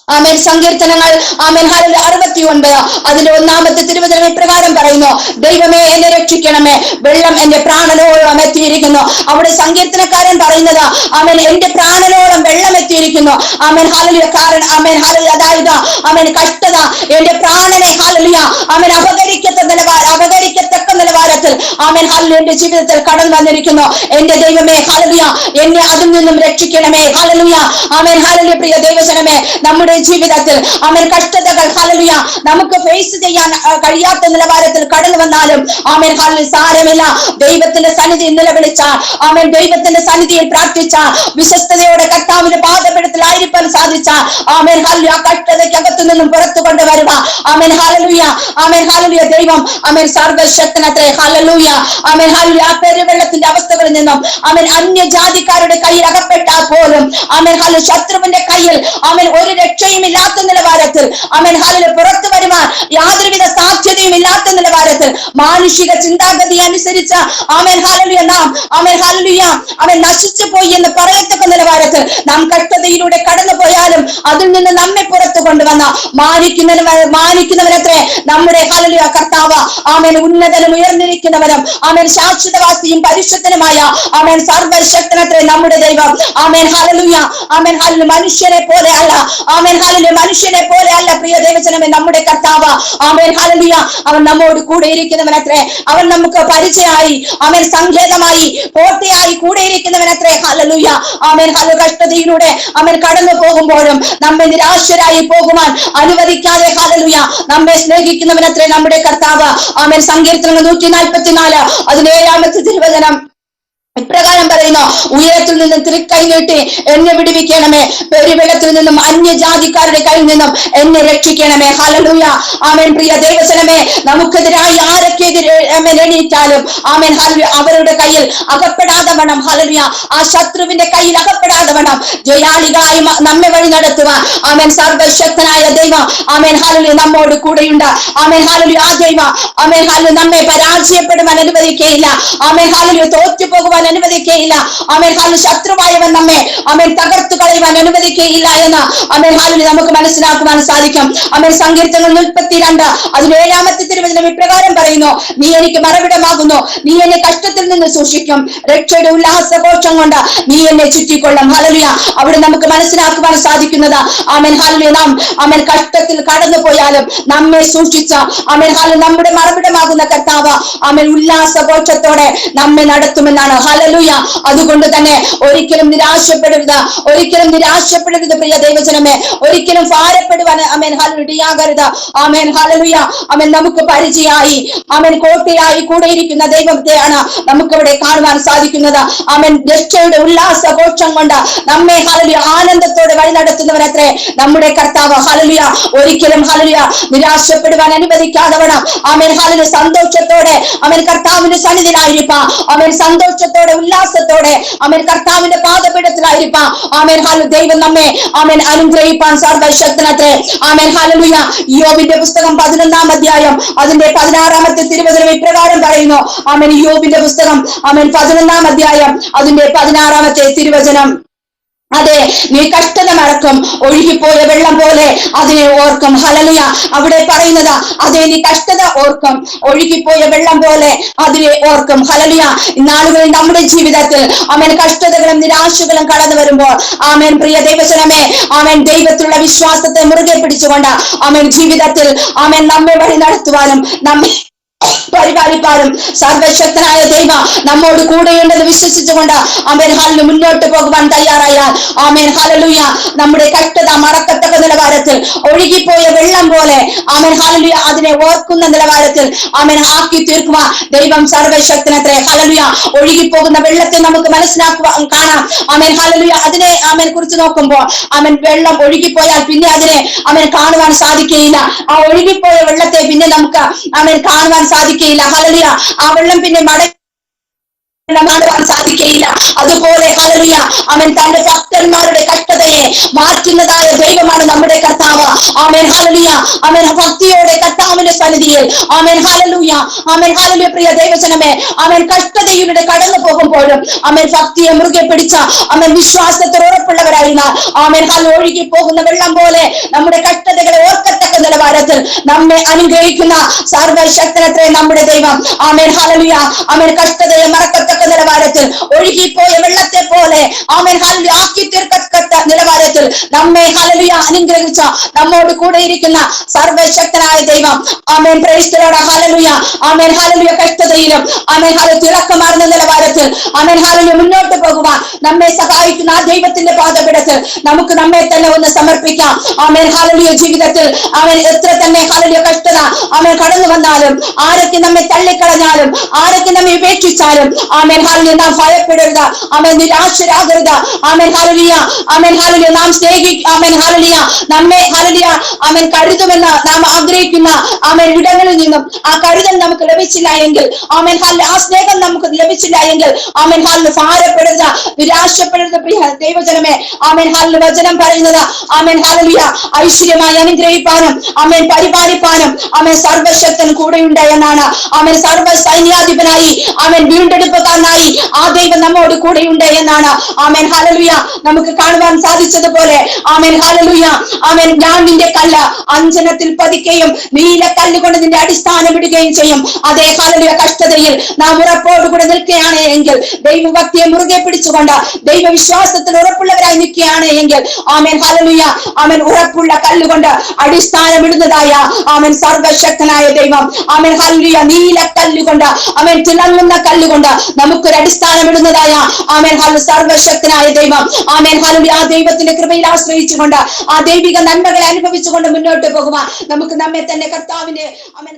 ആമേൻ സങ്കീർത്തനങ്ങൾ ആമേൻ ഹല്ലേലൂയ 69 അതിന്റെ 1-ാമത്തെ തിരുവചനം ഇപ്രകാരം പറയുന്നു, ദൈവമേ എന്നെ രക്ഷിക്കണമേ, വെള്ളം എന്റെ പ്രാണനോളം എത്തിയിരിക്കുന്നു. അവിടെ സങ്കീർത്തനക്കാരൻ പറയുന്നത് ആമേൻ എന്റെ പ്രാണനോളം വെള്ളം എത്തിയിരിക്കുന്നു. Amen hallelujah. കാരണം ആമേൻ ഹല്ലേലൂയ അതായത് ആമേൻ കഷ്ടത എന്റെ പ്രാണനെ ഹല്ലേലൂയ ആമേൻ അപകരിക്കത്തക്ക നിലവാരത്തിൽ ആമേൻ ഹല്ലേലൂയ എന്റെ ജീവിതത്തിൽ കടന്നു വന്നിരിക്കുന്നു. എന്റെ ദൈവമേ ഹല്ലേലൂയ എന്നെ അതിൽ നിന്നും രക്ഷിക്കണമേ. ഹല്ലേലൂയ. ആമേൻ ഹല്ലേലൂയ. പ്രിയ ദൈവജനമേ, നമ്മുടെ ജീവിതത്തിൽ ആമേൻ കഷ്ടതകൾ ഹല്ലേലൂയ നമുക്ക് ഫേസ് ചെയ്യാൻ കഴിയാത്ത നിലവാരത്തിൽ കടന്നു വന്നാലും ആമേൻ ഹല്ലേലൂയ സാരമില്ല. ദൈവത്തിന്റെ സന്നിധിയിൽ നിലവിളിച്ചാൽ ആമേൻ ദൈവത്തിന്റെ സന്നിധിയിൽ പ്രാർത്ഥിച്ചാൽ വിശ്വസ്തയോടെ കർത്താവിന്റെ പാദപീഠത്തിൽ ആയിരിക്കാൻ സാധിച്ചാൽ ആമേൻ ഹല്ലേലൂയ കഷ്ടതയ്ക്കകത്തു നിന്നും പുറത്തു കൊണ്ടുവരുക. ആമേൻ ഹല്ലേലൂയ. ആമേൻ ഹല്ലേലൂയ. ദൈവം ആമേൻ സർവശക്തനത്രേ. ഹല്ലേലൂയ. ആമേൻ ഹല്ലേലൂയ. ആ പെരുവെള്ളത്തിന്റെ അവസ്ഥകളിൽ നിന്നും ആമേൻ അന്യജാതിക്കാരുടെ കയ്യിൽ അകപ്പെട്ടാൽ പോലും ആമേൻ ഹല്ലേലൂയ ശത്രുവിന്റെ കയ്യിൽ ആമേൻ ഒരു രക്ഷയും ഇല്ലാത്ത നിലവാരത്തിൽ ആമേൻ ഹല്ലേലൂയ പുറത്തു വരുവാൻ യാതൊരുവിധ സാധ്യതയും ഇല്ലാത്ത നിലവാരത്തിൽ മാനുഷിക ചിന്താഗതി അനുസരിച്ച് ആമേൻ ഹല്ലേലൂയ നാം ആമേൻ ഹല്ലേലൂയ ആമേൻ നശിച്ചു പോയി എന്ന് പറയത്തക്ക നിലവാരത്തിൽ നാം കഷ്ടതയിലൂടെ കടന്നു പോയാലും അതിൽ നിന്ന് നമ്മെ പുറത്തു കൊണ്ടുവന്ന മാനിക്കുന്നവനത്രേ നമ്മുടെ ഹല്ലേലൂയ കർത്താവ്. ആമേൻ ഉന്നതനും ഉയർന്നിരിക്കുന്നവനും ആമേൻ ശാശ്വതവാസിയും പരിശുദ്ധനുമായ ആമേൻ സർവശക്തനത്രേ നമ്മുടെ ദൈവം. ആമേൻ ഹല്ലേലൂയ. ആമേൻ ഹല്ലേലൂയ. മനുഷ്യരെ പോലെ അല്ല ആമേൻ ഹല്ലേലൂയ മനുഷ്യനെ പോലെ അല്ല പ്രിയ ദൈവജനമേ നമ്മുടെ കർത്താവ്. Amen hallelujah. അവൻ നമ്മോട് കൂടെ ഇരിക്കുന്നവനത്രേ. അവൻ നമുക്ക് പരിചയമായി ആമേൻ സങ്കേതമായി കോട്ടയായി കൂടെ ഇരിക്കുന്നവനത്രേ. ഹല്ലേലൂയ. ആമേൻ ഹല്ലേലൂയ. കഷ്ടതയിലൂടെ ആമേൻ കടന്നു പോകുമ്പോഴും നമ്മെ നിരാശരായി പോകുവാൻ അനുവദിക്കാതെ ഹല്ലേലൂയ നമ്മെ സ്നേഹിക്കുന്നവനത്രേ നമ്മുടെ കർത്താവ്. ആമേൻ സങ്കീർത്തനങ്ങൾ 144 അതിന്റെ 7-ാമത്തെ തിരുവചനം ഇപ്രകാരം പറയുന്നു, ഉയരത്തിൽ നിന്നും തൃക്കൈ നീട്ടി എന്നെ വിടുവിക്കണമേ, പെരുവെള്ളത്തിൽ നിന്നും അന്യജാതിക്കാരുടെ കയ്യിൽ നിന്നും എന്നെ രക്ഷിക്കണമേ. ഹല്ലേലൂയ. ആമേൻ. പ്രിയ ദൈവജനമേ, നമുക്കെതിരായി ആരൊക്കെ എണീറ്റാലും ആമേൻ ഹല്ലേലൂയ അവരുടെ കയ്യിൽ അകപ്പെടാതെ വേണം. ഹല്ലേലൂയ. ആ ശത്രുവിന്റെ കയ്യിൽ അകപ്പെടാതെ വേണം ജയാളികളായി നമ്മെ വഴി നടത്തുവാൻ ആമേൻ സർവശക്തനായ ദൈവം ആമേൻ ഹല്ലേലൂയ നമ്മോട് കൂടെയുണ്ട്. Amen hallelujah. ആ ദൈവം ആമേൻ ഹല്ലേലൂയ നമ്മെ പരാജയപ്പെടുവാൻ അനുവദിക്കുകയില്ല. ആമേൻ ഹല്ലേലൂയ തോറ്റു പോകുവാൻ കളയുവാൻ അനുവദിക്കുകയില്ല. ആമേൻ ഹാലു ശത്രുവായവൻ നമ്മെ ആമേൻ തകർത്തു കളയുവാൻ അനുവദിക്കുകയില്ല എന്ന് ആമേൻ ഹാലു നമുക്ക് മനസ്സിലാക്കുവാൻ സാധിക്കും. ആമേൻ സങ്കീർത്തനങ്ങൾ 32 അതിൽ 7-ാമത്തെ തിരുവചനം ഇപ്രകാരം പറയുന്നു, നീ എനിക്ക് മറവിടമാകുന്നു, നീ എന്നെ കഷ്ടത്തിൽ നിന്ന് സൂക്ഷിക്കും, രക്ഷയുടെ ഉല്ലാസഘോഷം കൊണ്ട് നീ എന്നെ ചുറ്റിക്കൊള്ളും. ഹല്ലേലൂയ. അവിടെ നമുക്ക് മനസ്സിലാക്കുവാൻ സാധിക്കുന്നത് ആമേൻ ഹല്ലേലൂയ നാം ആമേൻ കഷ്ടത്തിൽ കടന്നു പോയാലും നമ്മെ സൂക്ഷിച്ച ആമേൻ ഹല്ലേലൂയ നമ്മുടെ മറവിടമാകുന്ന കർത്താവ് ആമേൻ ഉല്ലാസഘോഷത്തോടെ നമ്മെ നടത്തുമെന്നാണ്. ഹല്ലേലൂയ. അതുകൊണ്ട് തന്നെ ഒരിക്കലും നിരാശപ്പെടരുത്, ഒരിക്കലും നിരാശപ്പെടരുത് പ്രിയ ദൈവജനമേ, ഒരിക്കലും ഭാരപ്പെടുവാൻ ആമേൻ ഹല്ലേലൂയ ഇടയാകരുത്. ആമേൻ ഹല്ലേലൂയ. ആമേൻ നമുക്ക് പരിചയമായി ആമേൻ കോട്ടയായി കൂടെ ഇരിക്കുന്ന ദൈവത്തെയാണ് നമുക്കിവിടെ കാണുവാൻ സാധിക്കുന്നത്. ആമേൻ രക്ഷയുടെ ഉല്ലാസഘോഷം കൊണ്ട് നമ്മെ ഹല്ലേലൂയ ആനന്ദത്തോടെ വഴി നടത്തുന്നവനത്രേ നമ്മുടെ കർത്താവ്. ഹല്ലേലൂയ. ഒരിക്കലും ഹല്ലേലൂയ നിരാശപ്പെടുവാൻ അനുവദിക്കാതവണ്ണം ആമേൻ ഹല്ലേലൂയ സന്തോഷത്തോടെ ആമേൻ കർത്താവിന്റെ സന്നിധിയിലായിരിക്കാം, ആമേൻ സന്തോഷത്തോടെ ഉല്ലാസത്തോടെ ആമേൻ കർത്താവിന്റെ പാദപീഠത്തിലായിരിക്കാം. ആമേൻ ഹല്ലേലൂയ ദൈവം നമ്മെ ആമേൻ അനുഗ്രഹിപ്പാൻ സർവശക്തനത്രേ. Amen hallelujah. യോബിന്റെ പുസ്തകം 11-ാം അധ്യായം അതിന്റെ 16-ാമത്തെ തിരുവചനം ഇപ്രകാരം പറയുന്നു. ആമേൻ യോബിന്റെ പുസ്തകം ആമേൻ 11-ാം അധ്യായം അതിന്റെ 16-ാമത്തെ തിരുവചനം, അതെ നീ കഷ്ടത മറക്കും, ഒഴുകിപ്പോയ വെള്ളം പോലെ അതിനെ ഓർക്കും. ഹല്ലേലൂയ. അവിടെ പറയുന്നത് അതെ നീ കഷ്ടത ഓർക്കും, ഒഴുകിപ്പോയ വെള്ളം പോലെ അതിനെ ഓർക്കും. ഹല്ലേലൂയ. ഇന്നാളുകളിൽ നമ്മുടെ ജീവിതത്തിൽ ആമേൻ കഷ്ടതകളും നിരാശകളും കടന്നു വരുമ്പോൾ ആമേൻ പ്രിയ ദൈവജനമേ ആമേൻ ദൈവത്തിലുള്ള വിശ്വാസത്തെ മുറുകെ പിടിച്ചുകൊണ്ട് ആമേൻ ജീവിതത്തിൽ ആമേൻ നമ്മെ വഴി നടത്തുവാനും നമ്മെ പരിപാലിപ്പാനും സർവശക്തനായ ദൈവം നമ്മോട് കൂടെയുണ്ടെന്ന് വിശ്വസിച്ചുകൊണ്ട് ആമേൻ ഹല്ലേലൂയ മുന്നോട്ട് പോകുവാൻ തയ്യാറായാൽ ആമേൻ ഹല്ലേലൂയ നമ്മുടെ കഷ്ടത മറക്കത്തക്ക നിലവാരത്തിൽ ഒഴുകിപ്പോയ വെള്ളം പോലെ ആമേൻ ഹല്ലേലൂയ അതിനെ ഓർക്കുന്ന നിലവാരത്തിൽ ആമേൻ ആക്കി തീർക്കുവാൻ ദൈവം സർവശക്തനത്രേ. ഹല്ലേലൂയ. ഒഴുകിപ്പോകുന്ന വെള്ളത്തെ നമുക്ക് മനസ്സിലാക്കുവാൻ കാണാം. ആമേൻ ഹല്ലേലൂയ അതിനെ ആമേൻ കുറിച്ച് നോക്കുമ്പോൾ ആമേൻ വെള്ളം ഒഴുകിപ്പോയാൽ പിന്നെ അതിനെ ആമേൻ കാണുവാൻ സാധിക്കുകയില്ല. ആ ഒഴുകിപ്പോയ വെള്ളത്തെ പിന്നെ നമുക്ക് ആമേൻ കാണുവാൻ സാധിക്കുകയില്ല. ഹല്ലേലൂയ. ആ വെള്ളം പിന്നെ കാണുവാൻ സാധിക്കുകയില്ല. അതുപോലെ ഹല്ലേലൂയ ആമേൻ തന്റെ ഭക്തന്മാരുടെ കഷ്ടതയെ മാറ്റുന്നതായ ദൈവമാണ് നമ്മുടെ കർത്താവ്. ആമേൻ ഹല്ലേലൂയ. ആമേൻ ഭക്തിയോടെ കർത്താവിന്റെ സന്നിധിയിൽ ആമേൻ ഹല്ലേലൂയ ആമേൻ ഹല്ലേലൂയ പ്രിയ ദൈവജനമേ ആമേൻ കഷ്ടതയിലൂടെ കടന്നു പോകുമ്പോഴും ആമേൻ ഭക്തിയെ മുറുകെ പിടിച്ച ആമേൻ വിശ്വാസത്തിൽ ഉറപ്പുള്ളവരായിരുന്ന ആമേൻ ഹല്ലേലൂയ ഒഴുകി പോകുന്ന വെള്ളം പോലെ നമ്മുടെ കഷ്ടതകളെ ഓർക്കത്തക്ക നിലവാരത്തിൽ നമ്മെ അനുഗ്രഹിക്കുന്ന സർവശക്തനത്രേ നമ്മുടെ ദൈവം. ആമേൻ ഹല്ലേലൂയ. ആമേൻ കഷ്ടതയെ മറക്കത്തക്ക നിലവാരത്തിൽ ഒഴുകിപ്പോയ വെള്ളത്തെ പോലെ ആമേൻ ഹല്ലേലൂയ ആക്കി തീർക്കത്തക്ക നിലവാരത്തിൽ നമ്മെ ഹല്ലേലൂയ അനുഗ്രഹിച്ച നമ്മോട് കൂടെ ഇരിക്കുന്ന സർവശക്തനായ ദൈവം. ആമേൻ പ്രൈസ് ദി ലോർഡ്. ഹല്ലേലൂയ. ആമേൻ ഹല്ലേലൂയ കഷ്ടതയിലും ആമേൻ ഹല്ലേലൂയ തിളക്കമാർന്ന നിലവാരത്തിൽ ആമേൻ ഹല്ലേലൂയ മുന്നോട്ട് പോകുവാൻ നമ്മെ സഹായിക്കുന്ന ആ ദൈവത്തിന്റെ പാദപീഠത്തിൽ നമുക്ക് നമ്മെ തന്നെ ഒന്ന് സമർപ്പിക്കാം. ആമേൻ ഹല്ലേലൂയ ജീവിതത്തിൽ ആമേൻ എത്ര തന്നെ ഹല്ലേലൂയ കഷ്ടത ആമേൻ കടന്നു വന്നാലും ആരൊക്കെ നമ്മെ തള്ളിക്കളഞ്ഞാലും ആരൊക്കെ നമ്മെ ഉപേക്ഷിച്ചാലും ആമേൻ ഹല്ലേലൂയ നാം ഭയപ്പെടരുത്, ആമേൻ നിരാശരാകരുത്. ആമേൻ ഹല്ലേലൂയ. ആമേൻ ഹല്ലേലൂയ നാം ആമേൻ ഹല്ലേലൂയ നമ്മെ ഹല്ലേലൂയ ആമേൻ കരുതുമെന്ന് നാം ആഗ്രഹിക്കുന്ന ആമേൻ ഇടങ്ങളിൽ നിന്നും ആ കരുതൽ നമുക്ക് ലഭിച്ചില്ല എങ്കിൽ ആമേൻ ഹല്ലേലൂയ ആ സ്നേഹം നമുക്ക് ലഭിച്ചില്ല എങ്കിൽ ആമേൻ ഹല്ലേലൂയ ഭാരപ്പെടരുത്, നിരാശപ്പെടരുത് പ്രിയ ദൈവജനമേ. ആമേൻ ഹല്ലേലൂയ വചനം പറയുന്നത് ആമേൻ ഹല്ലേലൂയ ഐശ്വര്യമായി അനുഗ്രഹിപ്പാനും ആമേൻ പരിപാലിപ്പാനും ആമേൻ സർവശക്തൻ കൂടെയുണ്ട് എന്നാണ്. ആമേൻ സർവ സൈന്യാധിപനായി ആമേൻ വീണ്ടെടുപ്പുകാരനായി ആ ദൈവം നമ്മോട് കൂടെയുണ്ട് എന്നാണ്. ആമേൻ ഹല്ലേലൂയ നമുക്ക് കാണുവാൻ സാധിച്ചതുപോലെ ആമേൻ ഹല്ലേലൂയ ആമേൻ ഞാൻ നിന്റെ കല്ല് അഞ്ജനത്തിൽ പതിക്കുകയും നീല കല്ലുകൊണ്ട് നിന്റെ അടിസ്ഥാനം ഇടുകയും ചെയ്യും. അതേ ഹല്ലേലൂയ കഷ്ടതയിൽ നാം ഉറപ്പോടുകൂടെ നിൽക്കുകയാണ് എങ്കിൽ, ദൈവഭക്തിയെ മുറുകെ പിടിച്ചുകൊണ്ട് ദൈവവിശ്വാസത്തിൽ ഉറപ്പുള്ളവരായി നിൽക്കുകയാണ് എങ്കിൽ ആമേൻ ഹല്ലേലൂയ ആമേൻ ഉറപ്പുള്ള കല്ലുകൊണ്ട് അടിസ്ഥാനം ഇടുന്നതായ ആമേൻ സർവശക്തനായ ദൈവം. ആമേൻ ഹല്ലേലൂയ നീല കല്ലുകൊണ്ട് ആമേൻ തിളങ്ങുന്ന കല്ലുകൊണ്ട് നമുക്കൊരു അടിസ്ഥാനം ഇടുന്നതായ ആമേൻ ഹല്ലേലൂയ സർവശക്തനായ ദൈവം. ആമേൻ ഹല്ലേലൂയ ആ ദൈവത്തിന്റെ കൃപയിൽ ആശ്രയിച്ചുകൊണ്ട് ആ ദൈവിക നന്മകളെ അനുഭവിച്ചുകൊണ്ട് മുന്നോട്ട് പോകുവാൻ നമുക്ക് നമ്മെ തന്നെ കർത്താവിന്റെ ആമേൻ